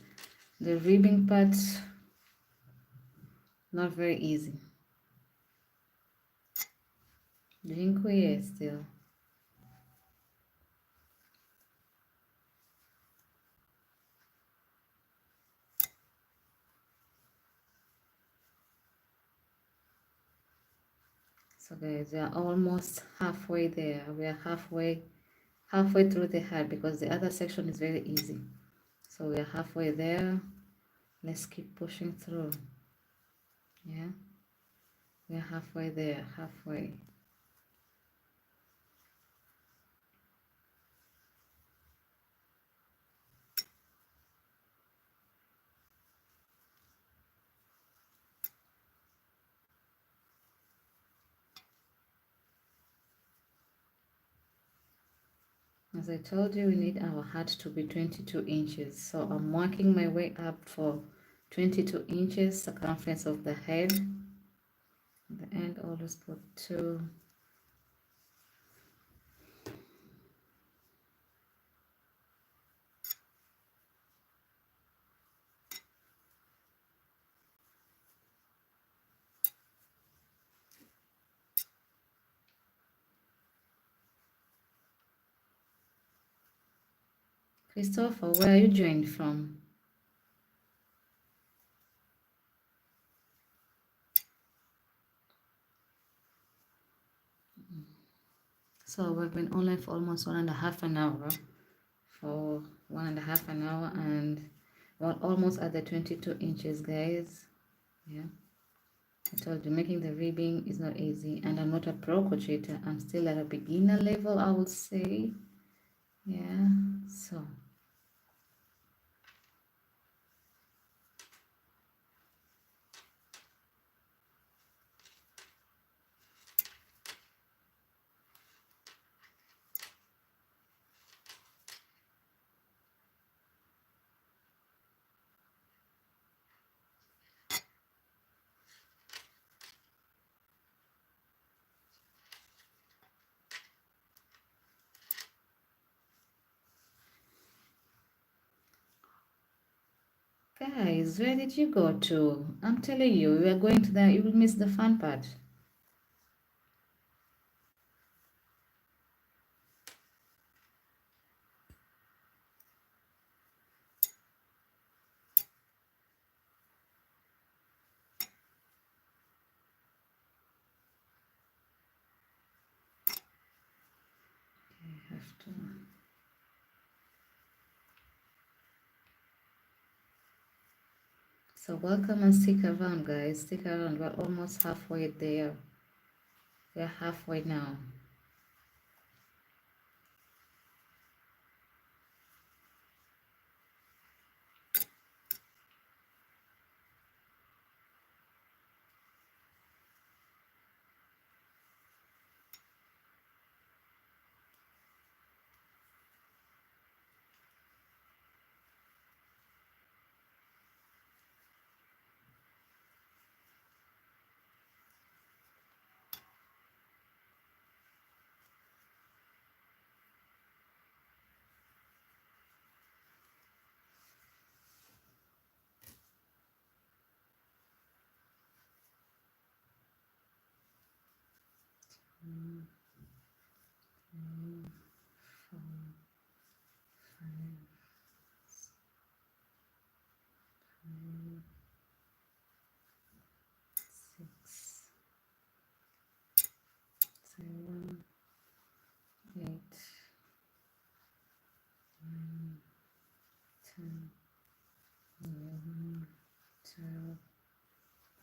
the ribbing part, not very easy. Jinkuye still. So guys, we are almost halfway there. We are halfway through the hat because the other section is very easy. So we are halfway there. Let's keep pushing through. Yeah, we are halfway there, halfway. As I told you, we need our hat to be 22 inches. So I'm working my way up for 22 inches circumference of the head. At the end, always put 2. Christopher, where are you joined from? So we've been online for almost 1.5 hour. For 1.5 hour, and we're almost at the 22 inches, guys. Yeah, I told you making the ribbing is not easy, and I'm not a pro crocheter. I'm still at a beginner level, I would say. Yeah, so Guys, where did you go to? I'm telling you, we are going to the, you will miss the fun part. I have to. So welcome and stick around, guys. Stick around. We're almost halfway there. We're halfway now. Six, 7, 8, 9, 10, 11, 12,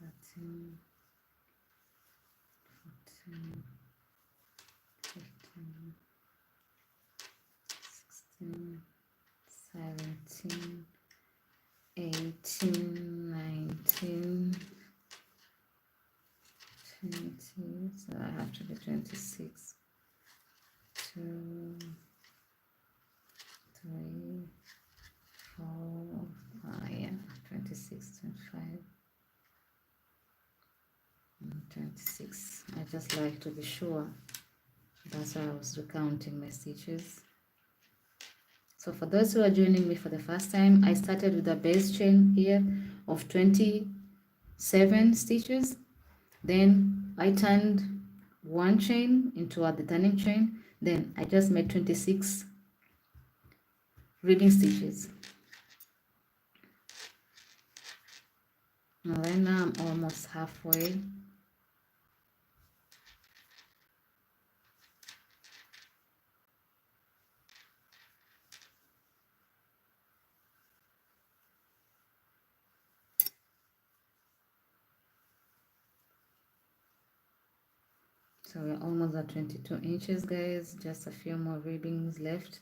13, 14, 15, 16, 17, 18, 19, 20, so I have to be 26, 2, 3, 4, yeah, 26, 25, and 26. I just like to be sure. That's why I was recounting my stitches. So for those who are joining me for the first time, I started with a base chain here of 27 stitches. Then I turned one chain into the turning chain. Then I just made 26 ribbing stitches. And right now I'm almost halfway. So we're almost at 22 inches, guys. Just a few more ribbings left.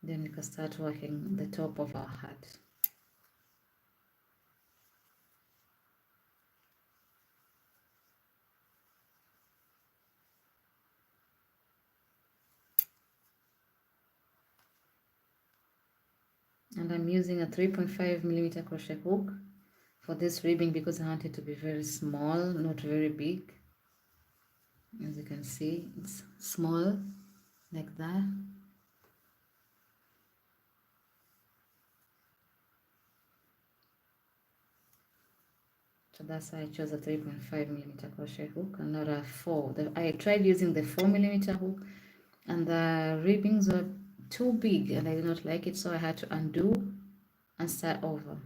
Then we can start working the top of our hat. And I'm using a 3.5 millimeter crochet hook for this ribbing because I want it to be very small, not very big. As you can see, it's small like that. So that's why I chose a 3.5 millimeter crochet hook and not a 4. I tried using the 4 millimeter hook and the ribbings were too big and I did not like it, so I had to undo and start over.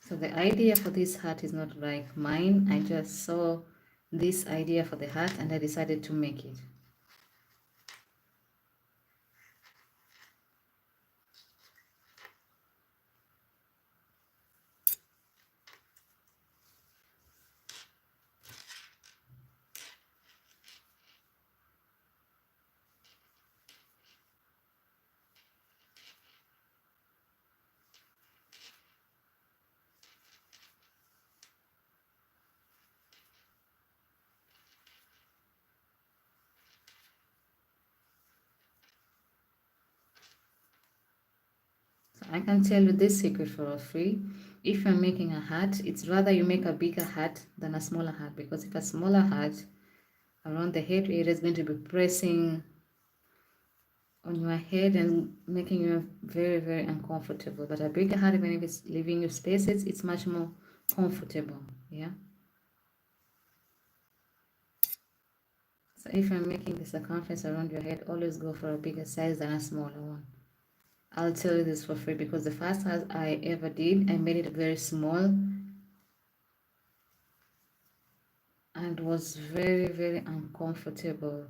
So the idea for this hat is not like mine. I just saw this idea for the hat and I decided to make it. I can tell you this secret for free. If you're making a hat, it's rather you make a bigger hat than a smaller hat, because if a smaller hat around the head area is going to be pressing on your head and making you very, very uncomfortable. But a bigger hat, even if it's leaving you spaces, it's much more comfortable. Yeah. So if you're making the circumference around your head, always go for a bigger size than a smaller one. I'll tell you this for free because the first hat I ever did, I made it very small and was very, very uncomfortable.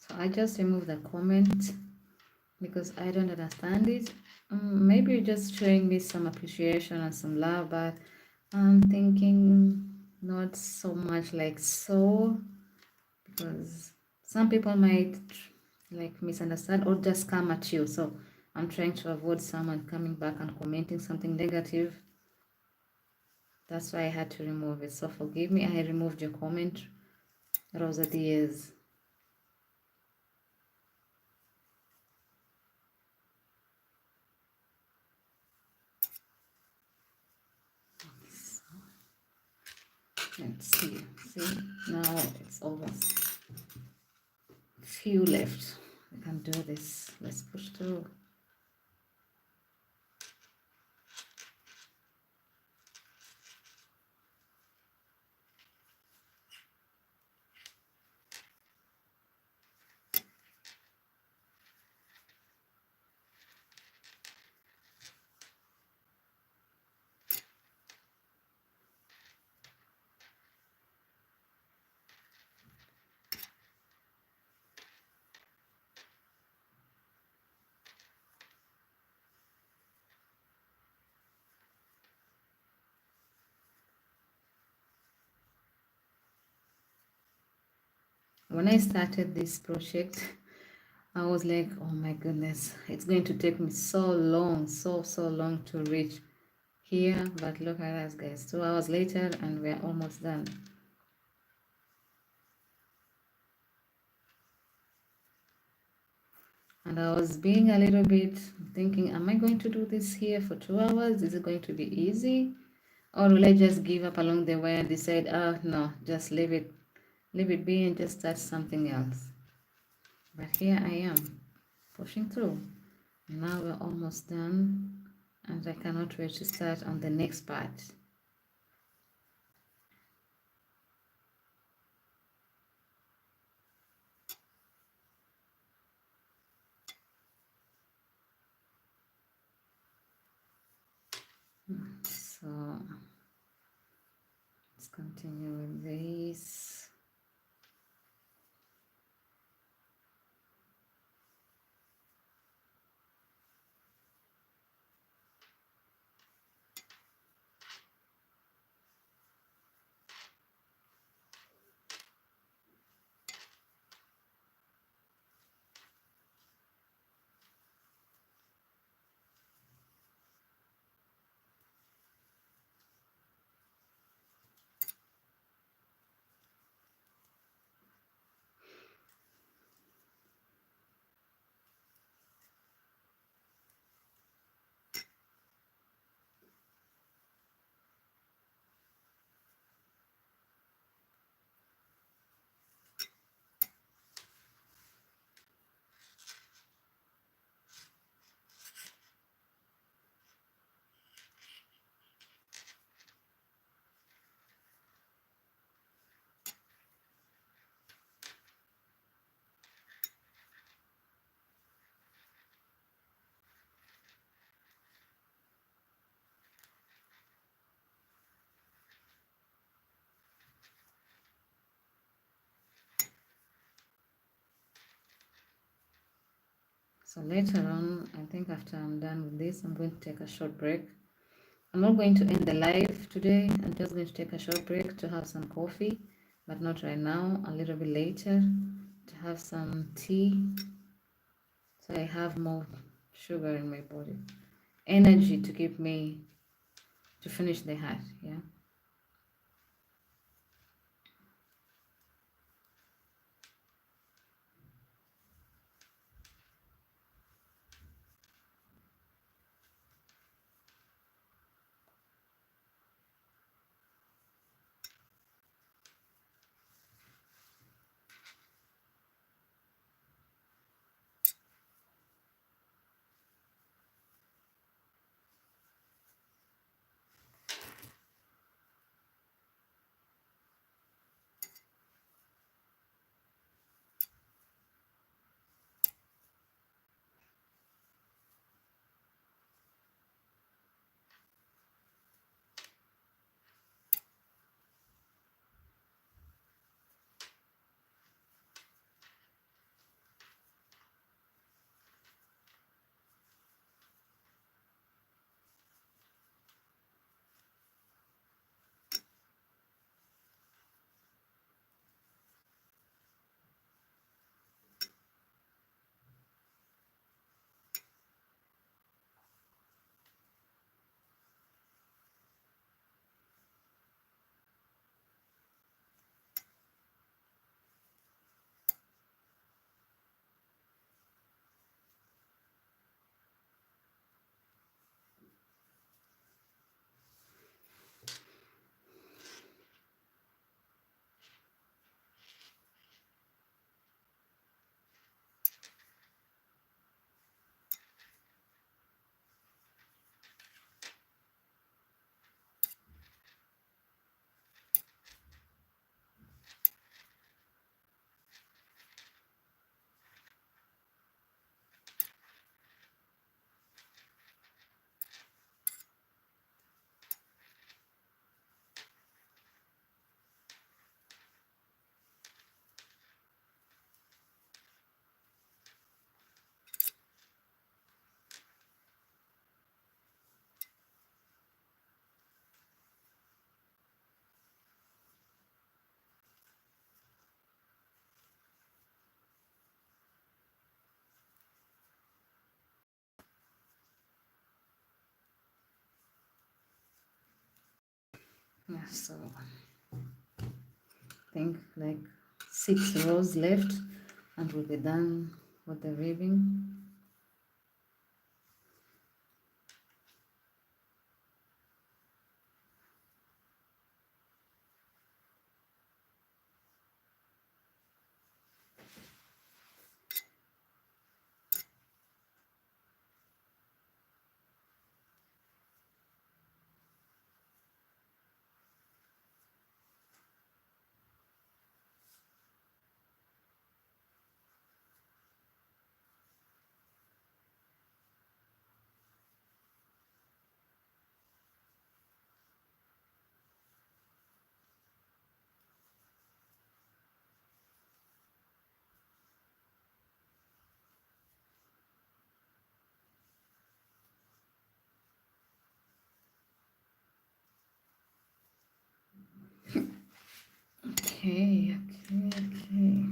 So I just removed the comment because I don't understand it. Maybe you're just showing me some appreciation and some love, but I'm thinking not so much like so, because some people might like misunderstand or just come at you. So I'm trying to avoid someone coming back and commenting something negative. That's why I had to remove it. So forgive me, I removed your comment, Rosa Diaz. Let's see. See, now it's almost few left. We can do this. Let's push through. When I started this project, I was like, oh my goodness, it's going to take me so long, so long to reach here. But look at us, guys. 2 hours later and we're almost done. And I was being a little bit thinking, am I going to do this here for 2 hours? Is it going to be easy? Or will I just give up along the way and decide, oh no, just leave it be and just start something else? But here I am, pushing through. Now we're almost done and I cannot wait to start on the next part. So let's continue with this. So later on, I think after I'm done with this, I'm going to take a short break. I'm not going to end the live today. I'm just going to take a short break to have some coffee, but not right now, a little bit later, to have some tea, so I have more sugar in my body, energy to keep me to finish the hat. Yeah. Yeah. So I think like 6 rows left, and we'll be done with the weaving. Okay, okay.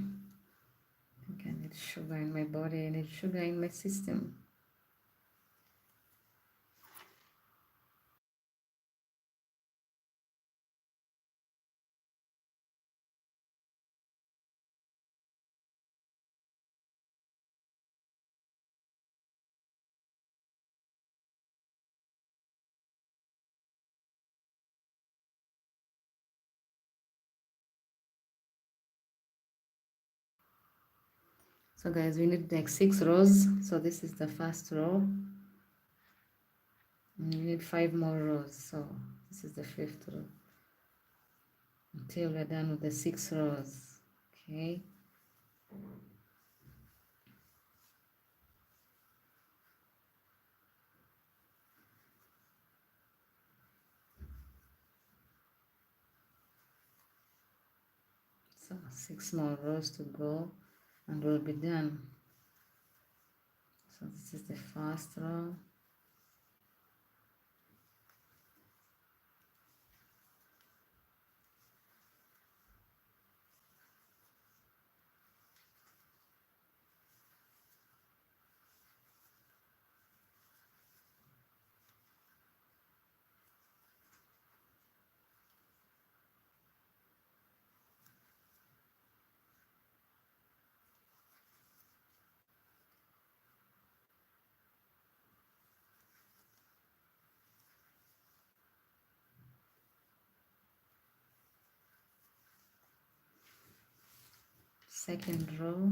I think I need sugar in my body. I need sugar in my system. So guys, we need like 6 rows. So this is the first row. And we need 5 more rows. So this is the 5th row. Until we're done with the 6 rows. Okay. So 6 more rows to go and we'll be done. So this is the first row. Second row.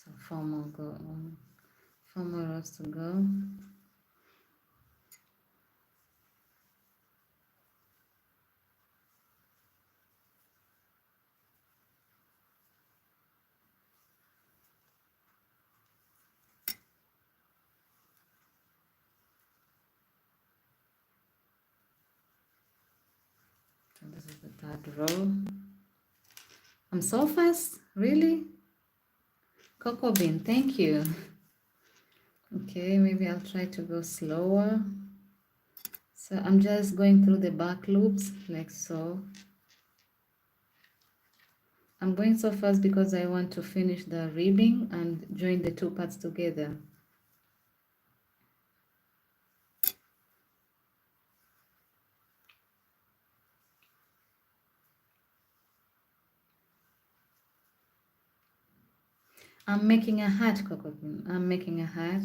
So four more rows to go. So this is the third row. I'm so fast, really? Cocoa bean, thank you. Okay, maybe I'll try to go slower. So I'm just going through the back loops like so. I'm going so fast because I want to finish the ribbing and join the two parts together. I'm making a hat, Cocoa bean. I'm making a hat.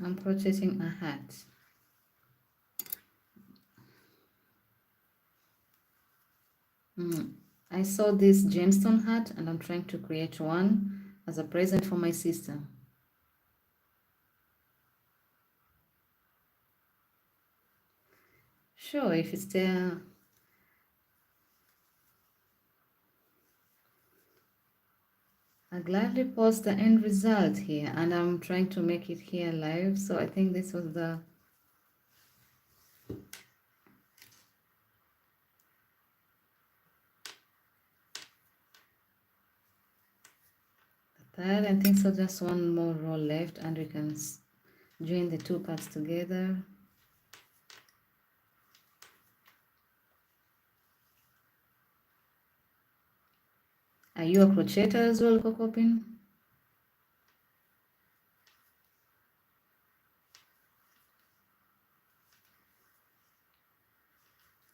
I'm crocheting a hat. I saw this gemstone hat and I'm trying to create one as a present for my sister. Sure, if it's there. I'll gladly post the end result here, and I'm trying to make it here live. So I think this was the third. I think so. Just one more row left, and we can join the two parts together. Are you a crocheter as well, Cocoa Bean?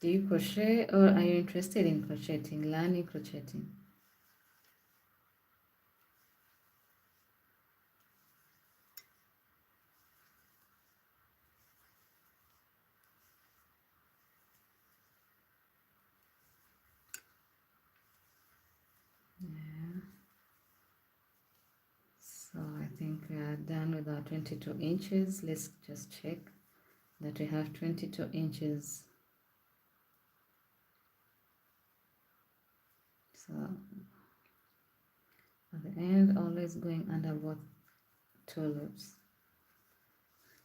Do you crochet, or are you interested in crocheting, learning crocheting? Yeah. So I think we are done with our 22 inches. Let's just check that we have 22 inches. So at the end, always going under both two loops.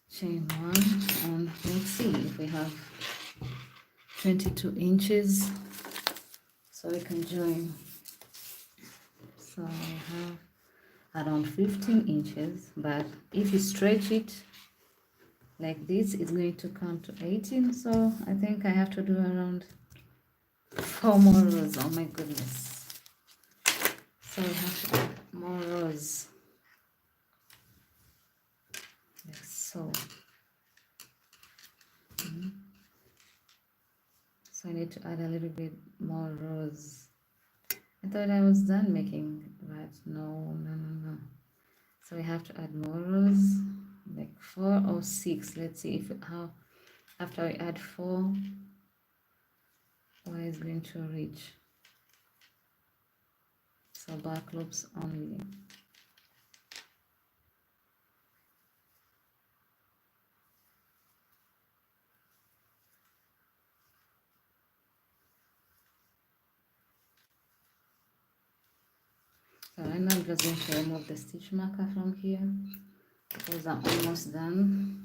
Chain one, and let's see if we have 22 inches, so we can join. So I have around 15 inches, but if you stretch it like this, it's going to come to 18. So I think I have to do around 4 more rows. Oh my goodness. So I have to add more rows like so. So I need to add a little bit more rows. I thought I was done making, but no. So we have to add more rows, like 4 or 6. Let's see if how after we add 4, where is going to reach. So back loops only. So right now I'm just going to remove the stitch marker from here because I'm almost done.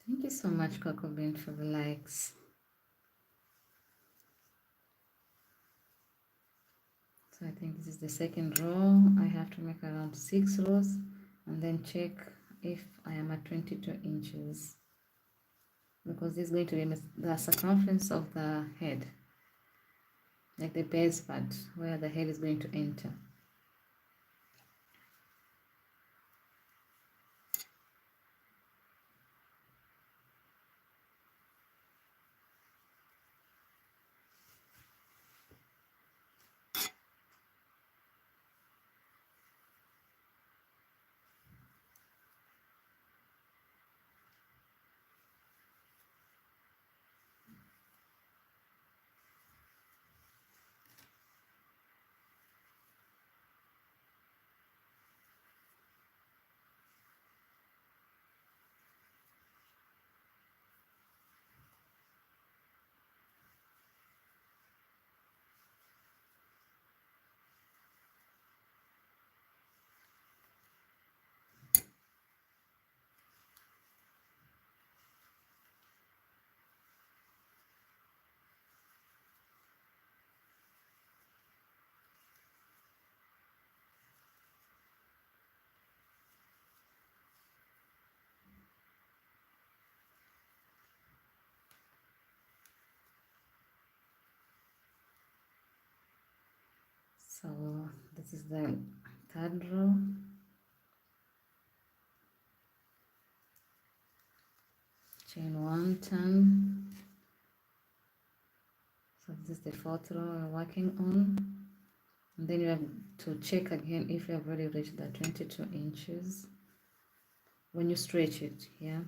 Thank you so much, Coco Bean, for the likes. So I think this is the second row. I have to make around 6 rows and then check if I am at 22 inches because this is going to be the circumference of the head, like the base part where the head is going to enter. So this is the third row. Chain 1, turn. So this is the fourth row we're working on. And then you have to check again if you have already reached the 22 inches when you stretch it here.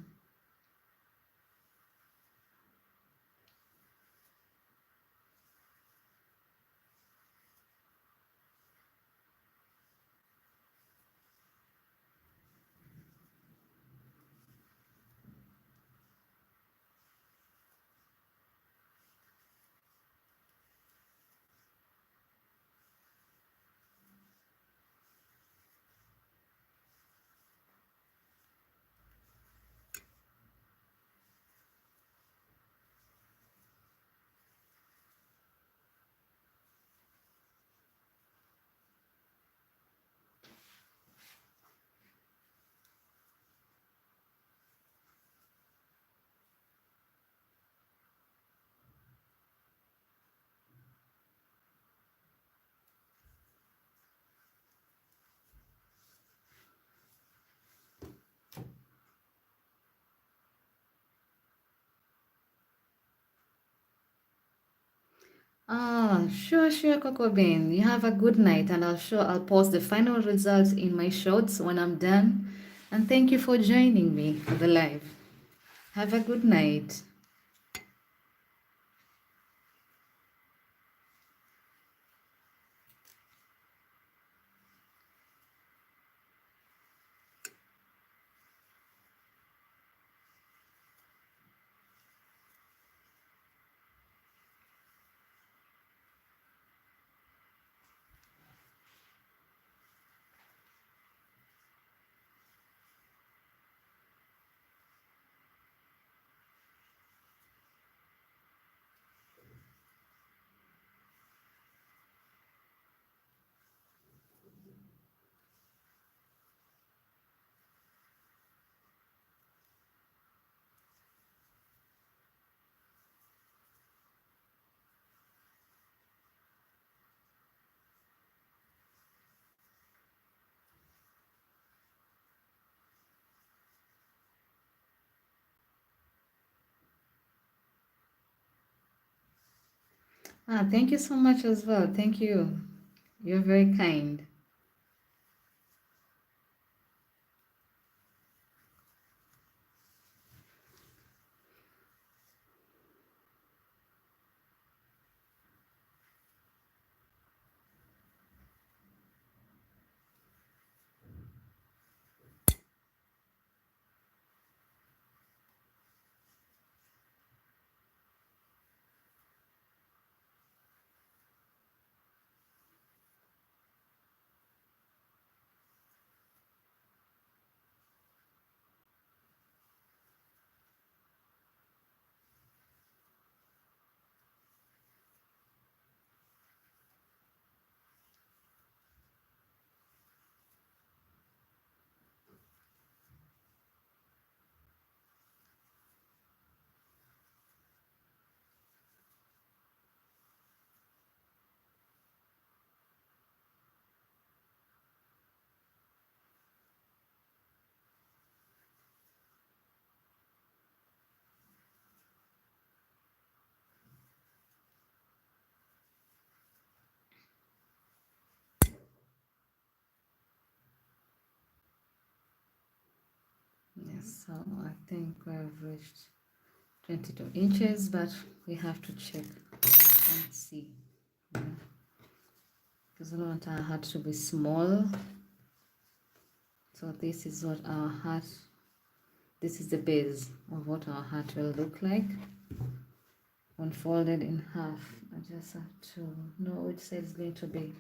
Sure, Coco Bean. You have a good night, and I'll post the final results in my shorts when I'm done. And thank you for joining me for the live. Have a good night. Thank you so much as well. Thank you. You're very kind. Yes, so I think we've reached 22 inches, but we have to check and see. Because I don't want our hat to be small. So this is what our hat, this is the base of what our hat will look like when folded in half. I just have to know which side is going to be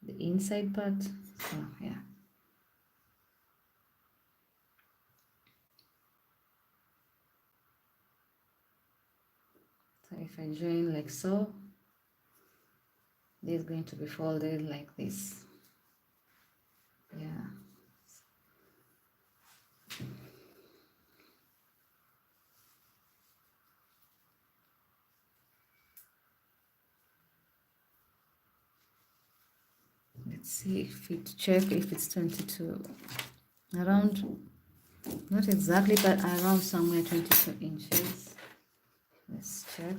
the inside part. So yeah. So if I join like so, this is going to be folded like this. Yeah. Let's see if it check if it's 22 around, not exactly, but around somewhere 22 inches. Let's check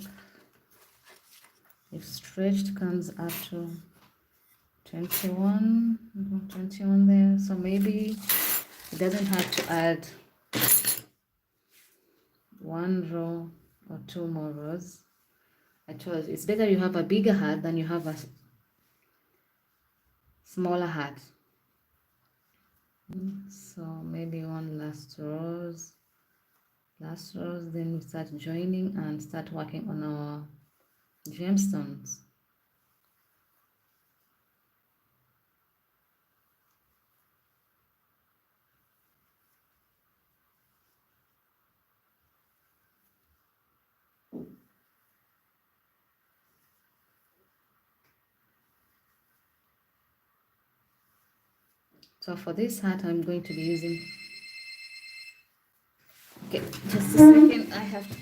if stretched comes up to 21 there, so maybe it doesn't have to add one row or two more rows. I told you it's better you have a bigger hat than you have a smaller hat. So maybe one last rows, then we start joining and start working on our gemstones. So for this hat I'm going to be using, okay, just a second, I have to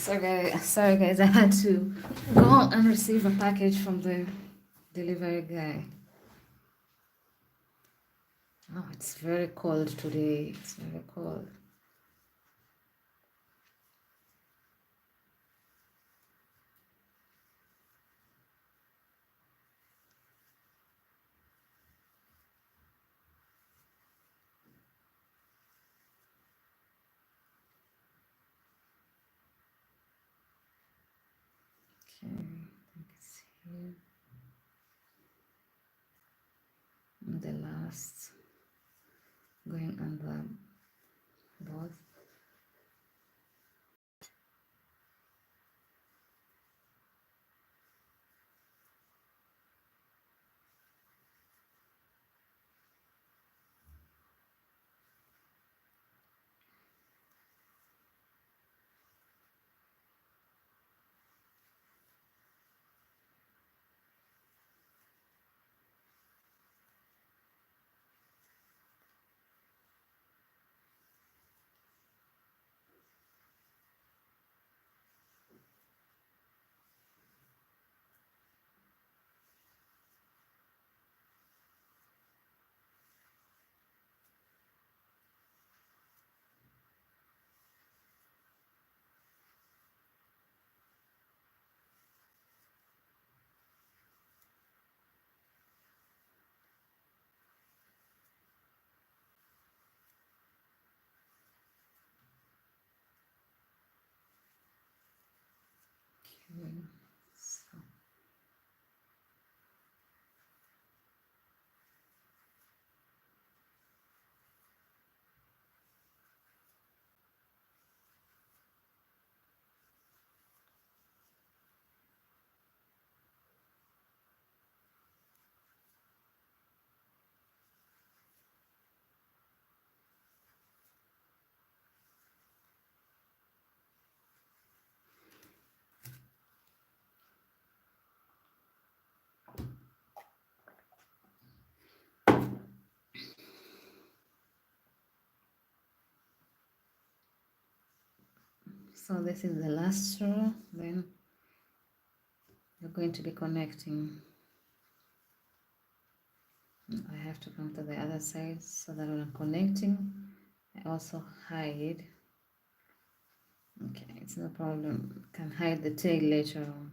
Sorry guys, I had to go and receive a package from the delivery guy. Oh, it's very cold today. It's very cold. Okay, I think it's here. And the last going on the board. Okay, so this is the last row. Then you're going to be connecting. I have to come to the other side so that when I'm connecting, I also hide. Okay, it's no problem. Can hide the tail later on.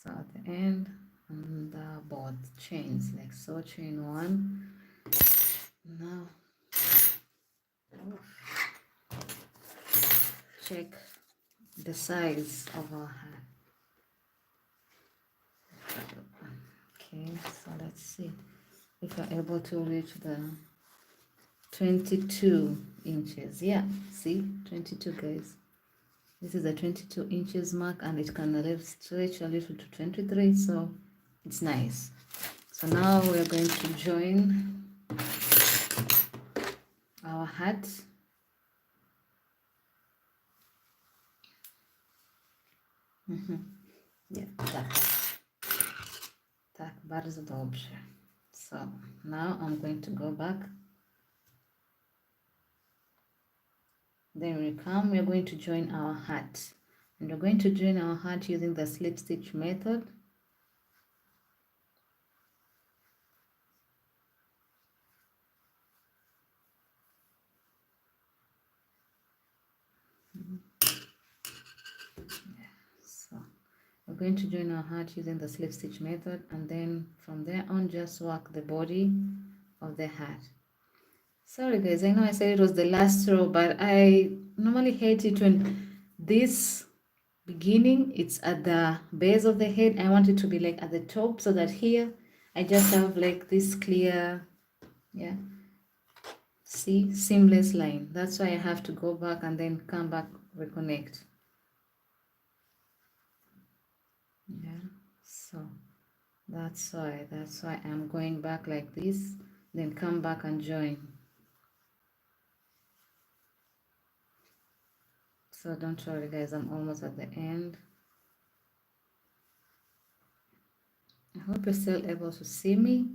So at the end, on the board, chains like so. Chain one. Now, check the size of our hat. Okay, so let's see if you're able to reach the 22 inches. Yeah, see, 22 guys. This is the 22 inches mark, and it can stretch a little to 23, so it's nice. So now we're going to join our hat. Yeah, tak bardzo dobrze. So now I'm going to go back. Then we come, we're going to join our hat. And we're going to join our hat using the slip stitch method. So we're going to join our hat using the slip stitch method, and then from there on just work the body of the hat. Sorry guys, I know I said it was the last row, but I normally hate it when this beginning it's at the base of the head. I want it to be like at the top, so that here I just have like this clear, yeah, see, seamless line. That's why I have to go back and then come back, reconnect. Yeah, so that's why I'm going back like this, then come back and join. So don't worry guys, I'm almost at the end. hope you're still able to see me.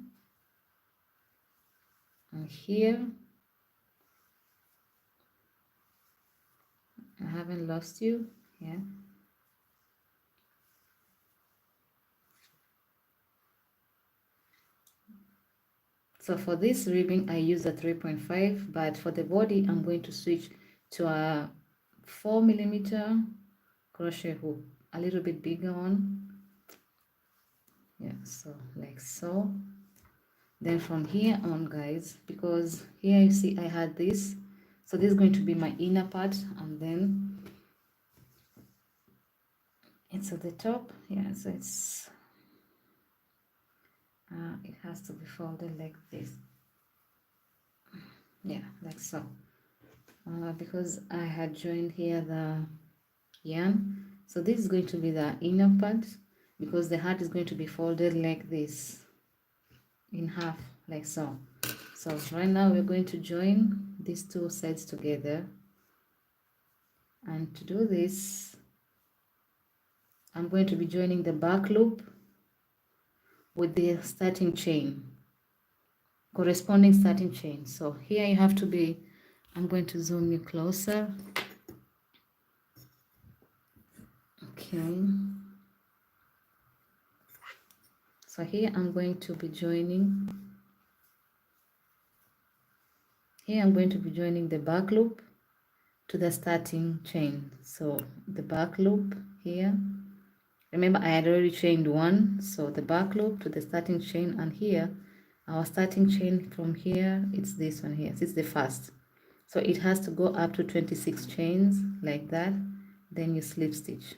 And here, I haven't lost you. Yeah. So for this ribbing, I use a 3.5, but for the body, I'm going to switch to a 4mm crochet hook, a little bit bigger one. Yeah, so like so. Then from here on, guys, because here you see I had this, so this is going to be my inner part, and then it's at the top. Yeah, so it's it has to be folded like this. Yeah, like so. Because I had joined here the yarn, so this is going to be the inner part, because the heart is going to be folded like this in half, like so. So right now we're going to join these two sides together, and to do this I'm going to be joining the back loop with the starting chain, corresponding starting chain. So here you have to be, I'm going to zoom you closer. Okay, so here I'm going to be joining, the back loop to the starting chain. So the back loop here, remember I had already chained one, so the back loop to the starting chain, and here our starting chain from here, it's this one here, it's the first, so it has to go up to 26 chains like that. Then you slip stitch.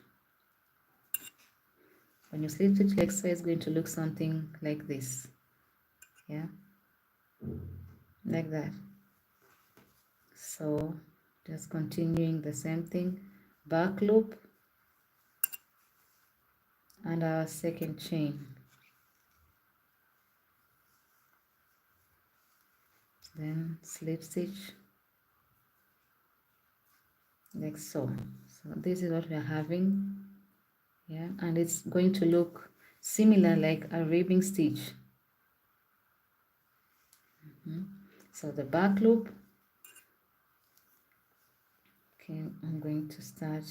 When you slip stitch like so, it's going to look something like this. Yeah, like that. So just continuing the same thing, back loop and our second chain, then slip stitch like so. So this is what we are having. Yeah, and it's going to look similar like a ribbing stitch. So the back loop, okay, I'm going to start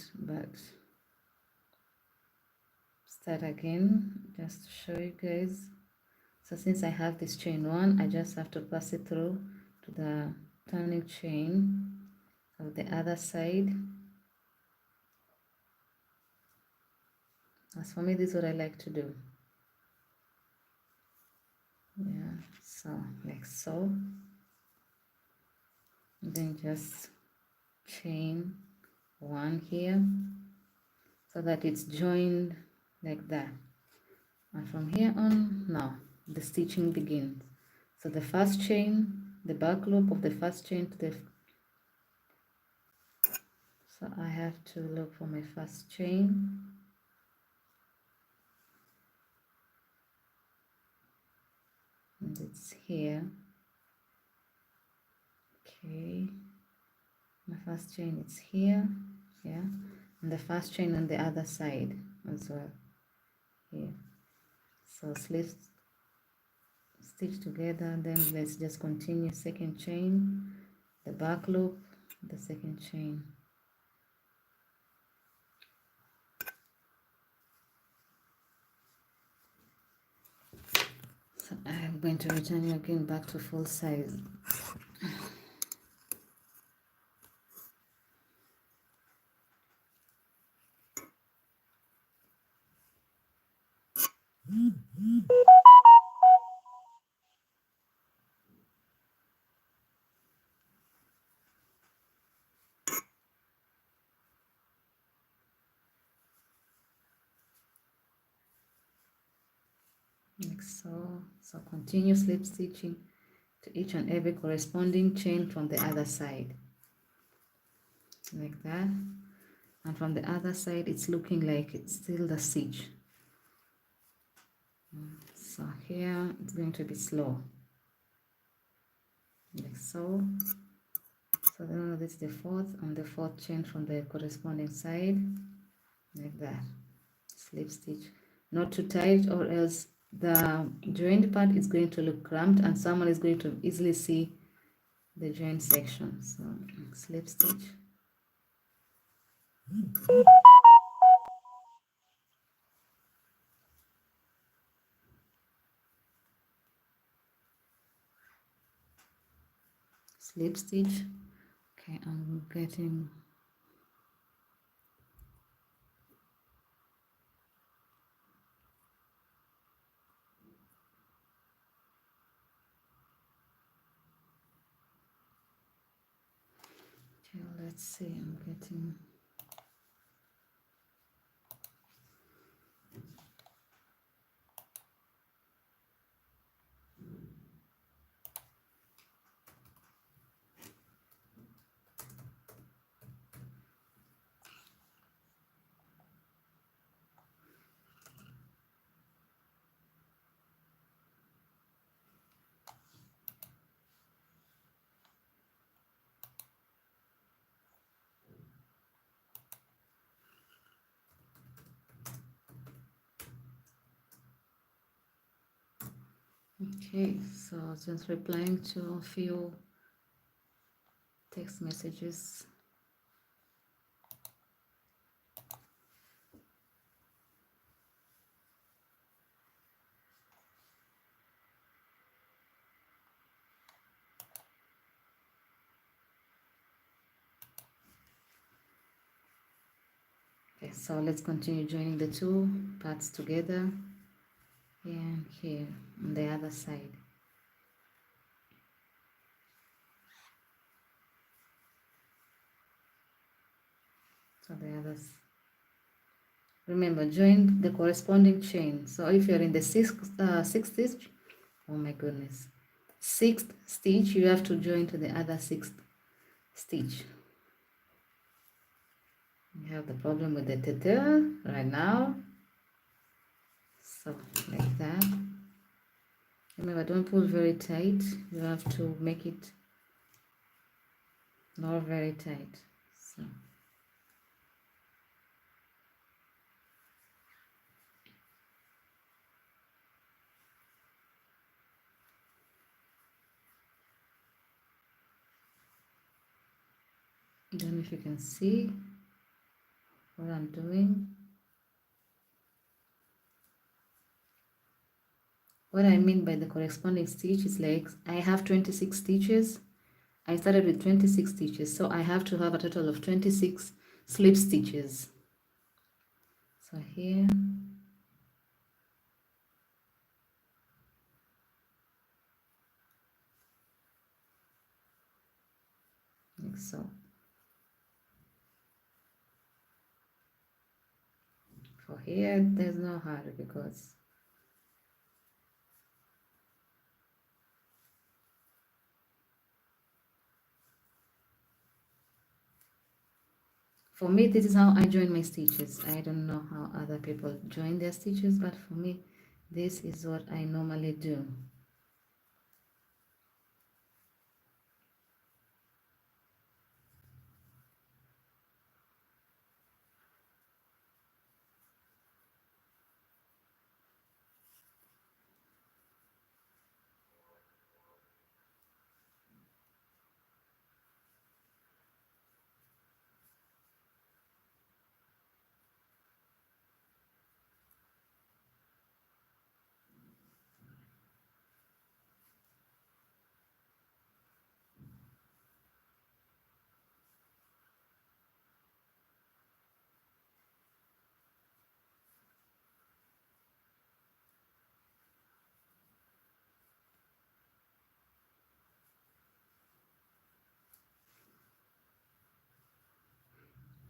again just to show you guys. So since I have this chain one, I just have to pass it through to the turning chain of the other side. As for me, this is what I like to do. Yeah, so like so. Then just chain one here so that it's joined like that. And from here on, now the stitching begins. So the first chain, the back loop of the first chain to the, so I have to look for my first chain, and it's here. Okay, my first chain, it's here. Yeah, and the first chain on the other side as well here. So slip stitch together, then let's just continue second chain, the back loop, the second chain. So I'm going to return you again back to full size. Like so. So continue slip stitching to each and every corresponding chain from the other side, like that. And from the other side, it's looking like it's still the stitch. So here it's going to be slow, like so. So then this is the fourth, and the fourth chain from the corresponding side, like that. Slip stitch, not too tight or else the joined part is going to look cramped and someone is going to easily see the joint section. So slip stitch. Slip stitch. Okay, I'm getting okay, let's see, I'm getting okay. So just replying to a few text messages. Okay, so let's continue joining the two parts together and here on the other side. So the others, remember, join the corresponding chain. So if you're in the sixth stitch, oh my goodness, sixth stitch, you have to join to the other sixth stitch. You have the problem with the tether right now. So like that. Remember, don't pull very tight. You have to make it not very tight. So I don't know if you can see what I'm doing. What I mean by the corresponding stitch is like I have 26 stitches. I started with 26 stitches, so I have to have a total of 26 slip stitches. So here, like so. For here, there's no hurry because for me, this is how I join my stitches. I don't know how other people join their stitches, but for me, this is what I normally do.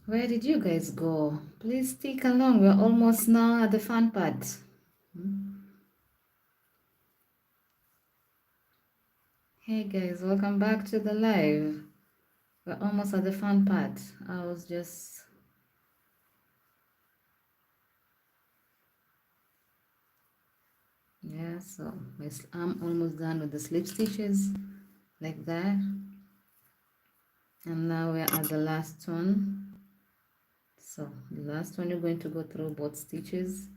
Where did you guys go? Please stick along. We're almost now at the fun part. Hey guys, welcome back to the live. We're almost at the fun part. I was just yeah, so I'm almost done with the slip stitches like that. And now we're at the last one. So the last one, you're going to go through both stitches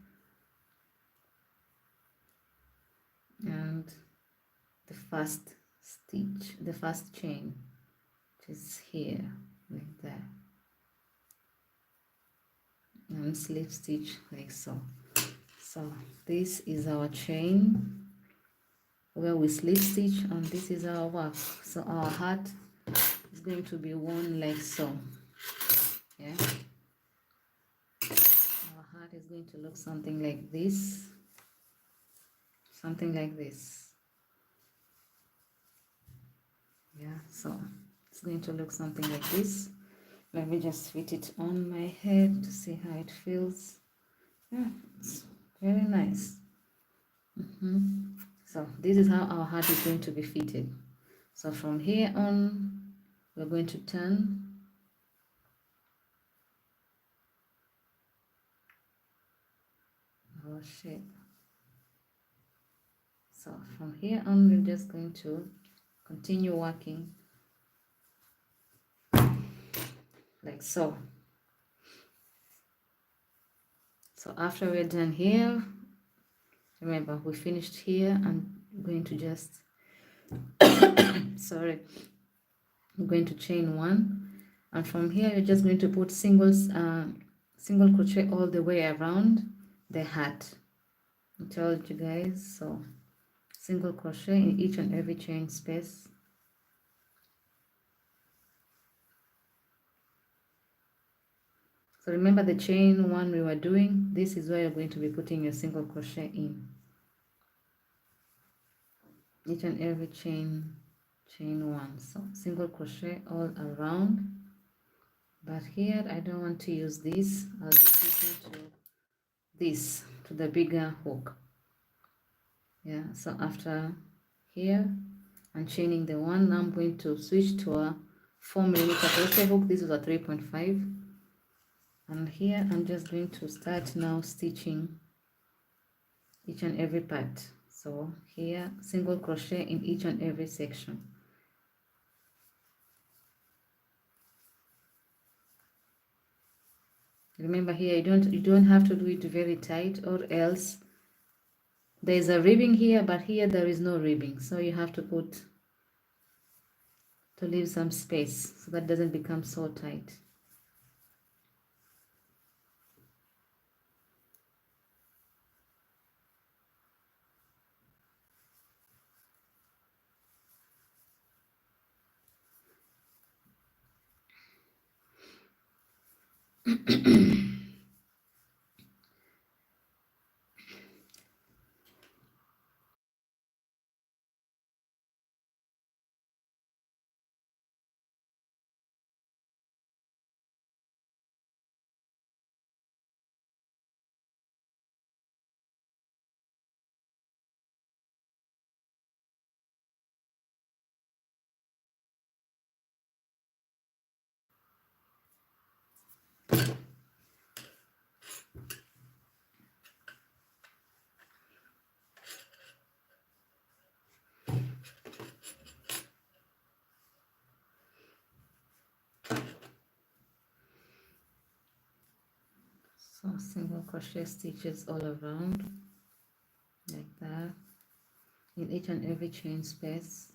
the first stitch, the first chain, which is here, like that, and slip stitch like so. So this is our chain where we slip stitch, and this is our work. So our heart is going to be worn like so. Yeah, our heart is going to look something like this, something like this. Yeah, so it's going to look something like this. Let me just fit it on my head to see how it feels. Yeah, it's very nice. So this is how our heart is going to be fitted. So from here on, we're going to turn our shape. So from here on, we're just going to continue working like so. So after we're done here, remember we finished here, and I'm going to just sorry, I'm going to chain one, and from here you're just going to put single crochet all the way around the hat. I told you guys, so single crochet in each and every chain space. So remember the chain one we were doing, this is where you're going to be putting your single crochet in. Each and every chain one. So single crochet all around. But here I don't want to use this. I'll be switching to this, to the bigger hook. Yeah, so after here and chaining the one, now I'm going to switch to a 4mm crochet hook. This is a 3.5, and here I'm just going to start now stitching each and every part. So here single crochet in each and every section. Remember here you don't have to do it very tight, or else there is a ribbing here, but here there is no ribbing, so you have to leave some space so that doesn't become so tight. So single crochet stitches all around like that in each and every chain space.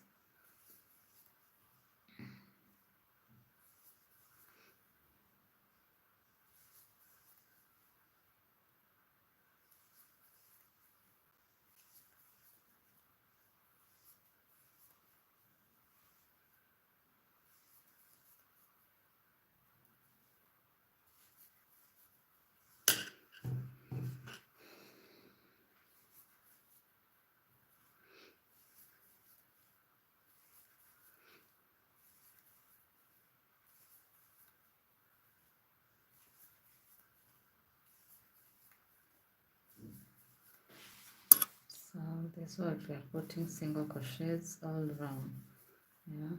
So this is what we are putting single crochets all around. Yeah.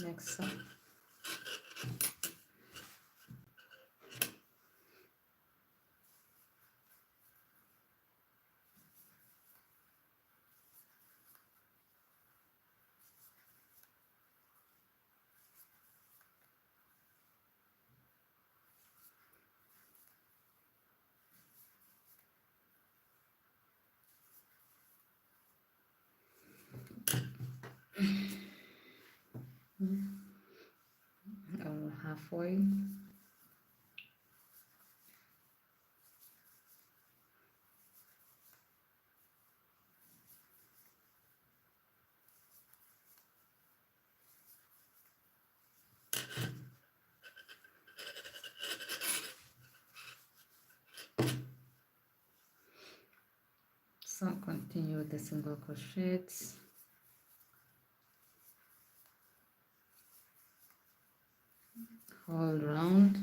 Next up. or halfway. So continue with the single crochets. All round.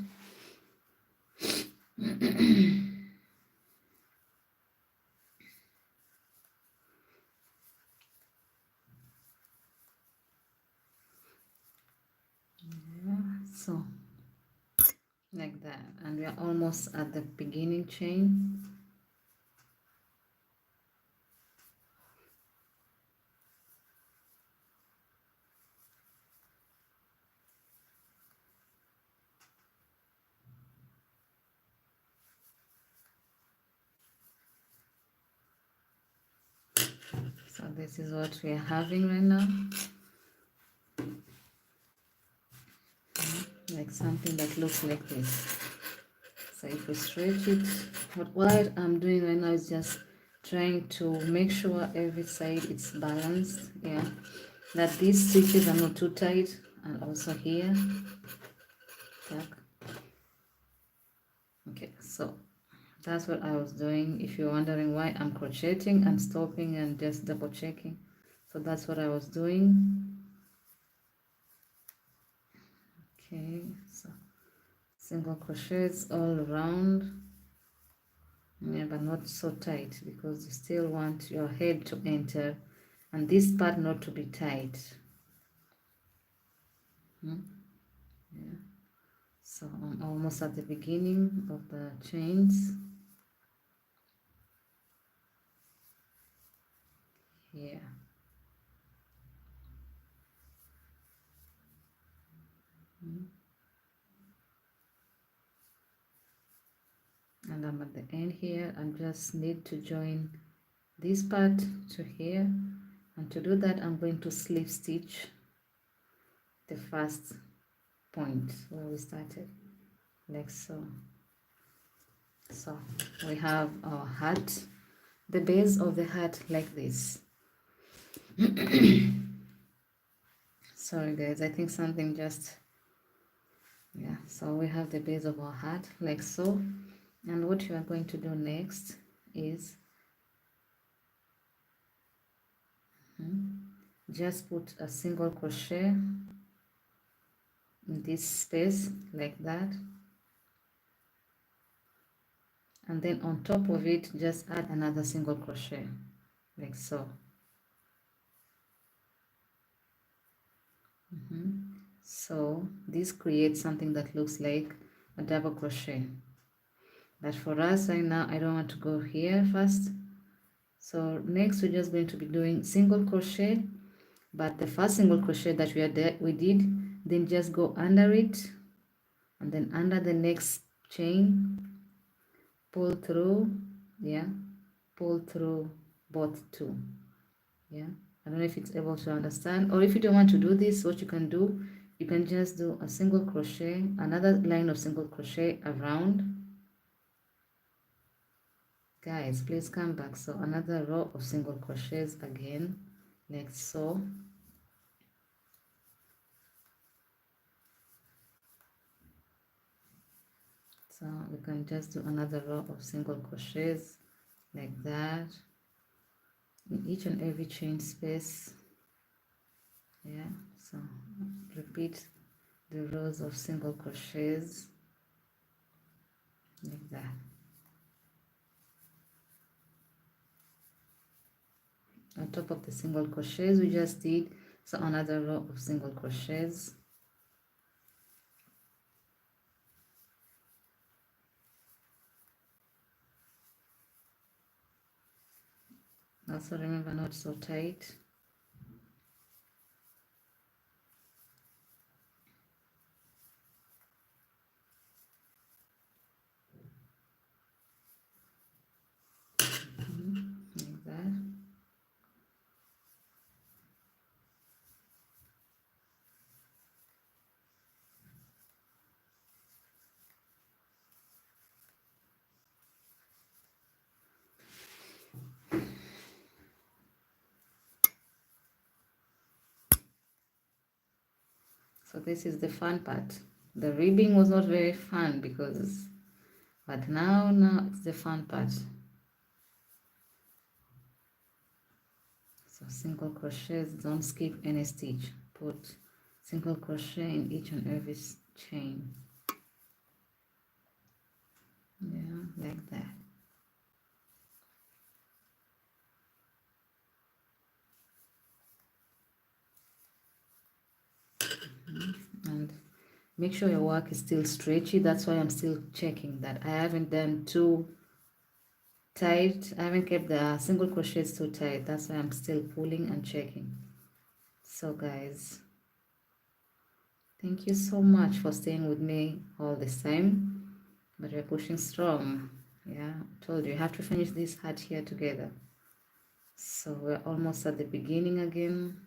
So like that, and we are almost at the beginning chain. So this is what we are having right now, like something that looks like this. So if we stretch it, what I'm doing right now is just trying to make sure every side it's balanced, yeah, that these stitches are not too tight, and also here, tack. Okay, so that's what I was doing. If you're wondering why I'm crocheting and stopping and just double checking, so that's what I was doing. Okay, so single crochets all around, yeah, but not so tight, because you still want your head to enter and this part not to be tight. Yeah. So I'm almost at the beginning of the chains here. And I'm at the end here. I just need to join this part to here, and to do that I'm going to slip stitch the first point where we started, like so. So we have our hat, the base of the hat like this. Sorry guys, I think something just, yeah, so we have the base of our hat like so. And what you are going to do next is just put a single crochet in this space like that, and then on top of it just add another single crochet like so. So this creates something that looks like a double crochet, but for us right now I don't want to go here first. So next we're just going to be doing single crochet, but the first single crochet that we did, then just go under it, and then under the next chain pull through, yeah, pull through both two, yeah. I don't know if it's able to understand, or if you don't want to do this, what you can do, you can just do a single crochet, another line of single crochet around. Guys, please come back. So another row of single crochets again like so. So we can just do another row of single crochets like that in each and every chain space, yeah. So repeat the rows of single crochets like that. On top of the single crochets we just did, so another row of single crochets. Also remember, not so tight. Like that. So this is the fun part. The ribbing was not very fun but now it's the fun part. So single crochets, don't skip any stitch. Put single crochet in each and every chain. Yeah, like that. And make sure your work is still stretchy. That's why I'm still checking that I haven't done too tight. I haven't kept the single crochets too tight. That's why I'm still pulling and checking. So guys, thank you so much for staying with me all this time. But we're pushing strong. Yeah, I told you, you have to finish this hat here together. So we're almost at the beginning again.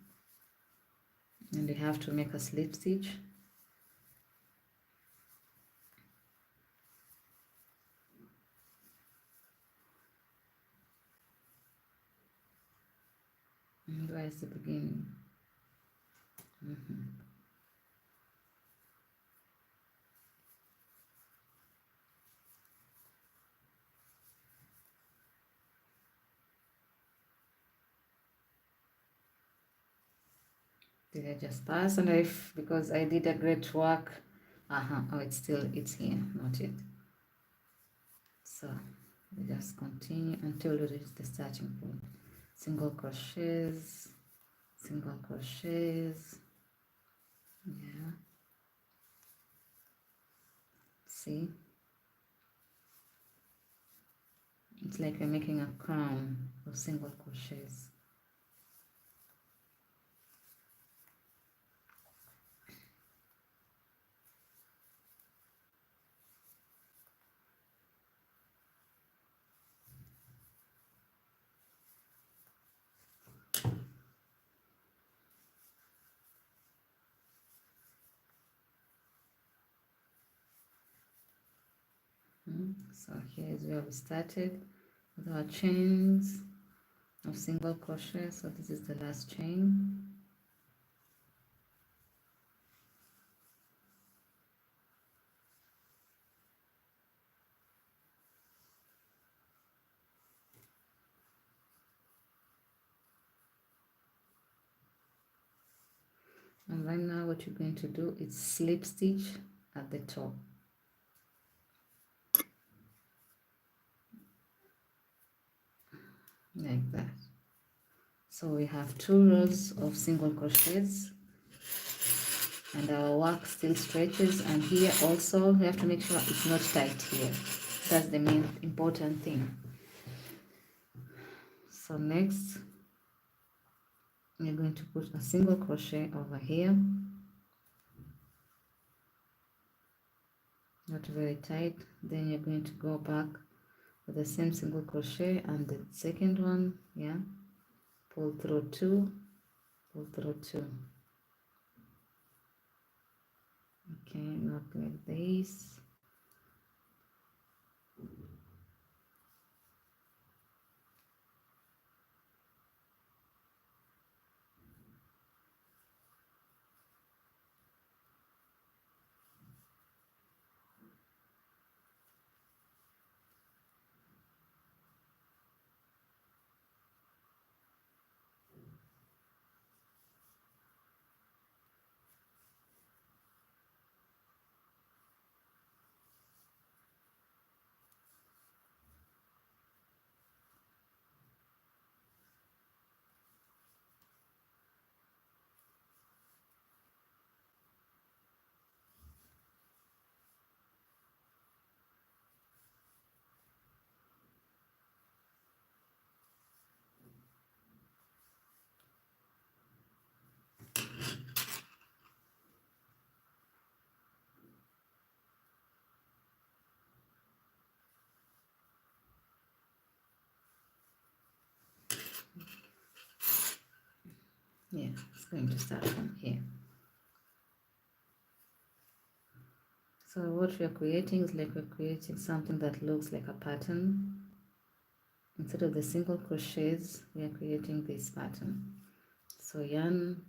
And we have to make a slip stitch. And where is the beginning? Did I just pass? And if because I did a great work, oh, it's here, not yet. So we just continue until we reach the starting point. Single crochets, single crochets. Yeah. See, it's like you're making a crown of single crochets. So here is where we started with our chains of single crochet. So this is the last chain. And right now what you're going to do is slip stitch at the top. Like that. So we have 2 rows of single crochets and our work still stretches, and here also we have to make sure it's not tight here. That's the main important thing. So next we're going to put a single crochet over here, not very tight. Then you're going to go back with the same single crochet and the second one, yeah, pull through 2, pull through 2. Okay, not like this. Yeah, it's going to start from here. So what we are creating is like we're creating something that looks like a pattern. Instead of the single crochets, we are creating this pattern. So yarn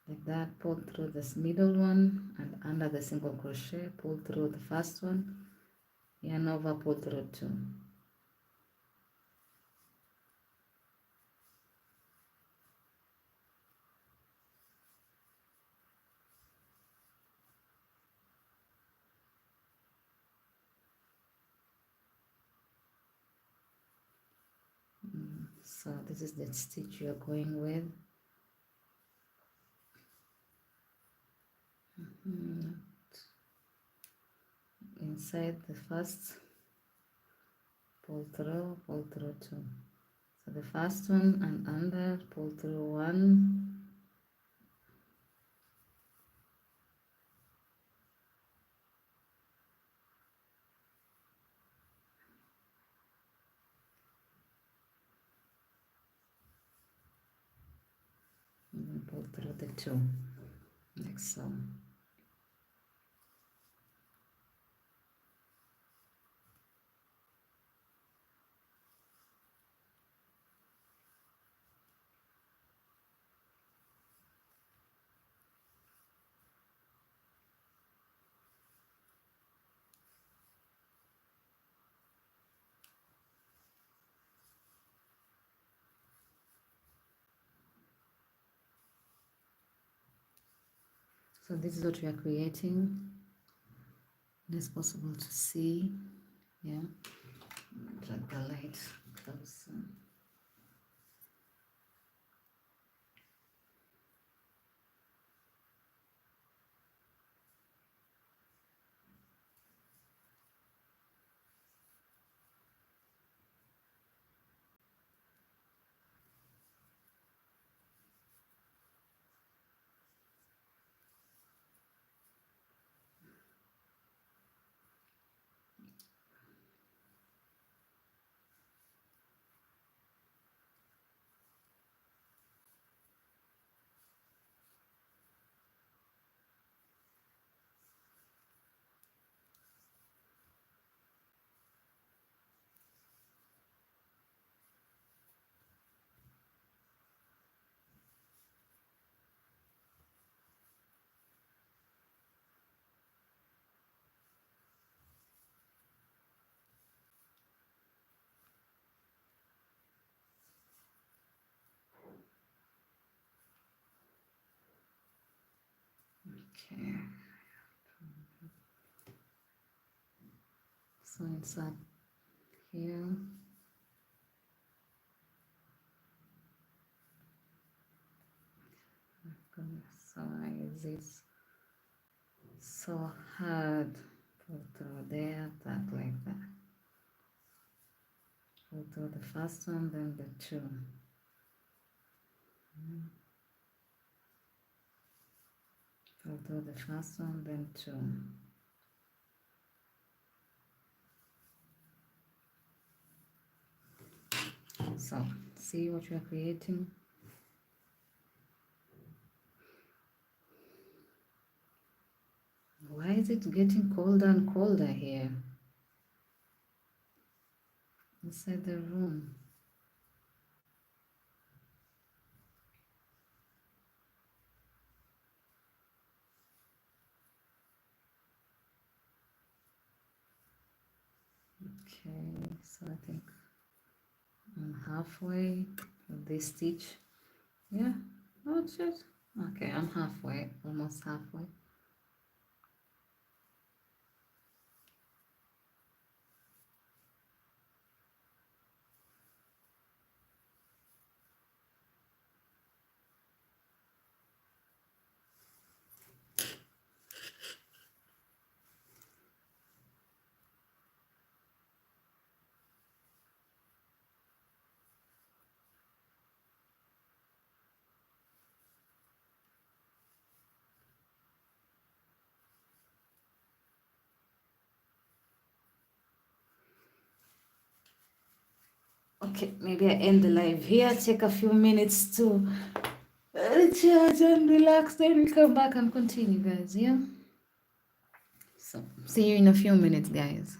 like that. Pull through this middle one and under the single crochet, pull through the first one, yarn over, pull through 2. So this is the stitch you're going with. Inside the first, pull through 2. So the first one and under, pull through 1, and then pull through the 2, like so. So this is what we are creating. It's possible to see, yeah. Drag the light closer. Okay. So inside here, size is so hard. Pull through there, that like that. Pull through the first one, then the 2. Pull through the first one, then 2. So see what you are creating. Why is it getting colder and colder here inside the room? Okay, so I think I'm halfway of this stitch. Yeah, that's it. Okay, I'm halfway, almost halfway. Okay, maybe I end the live here, take a few minutes to recharge and relax, then we come back and continue, guys. Yeah, so see you in a few minutes, guys.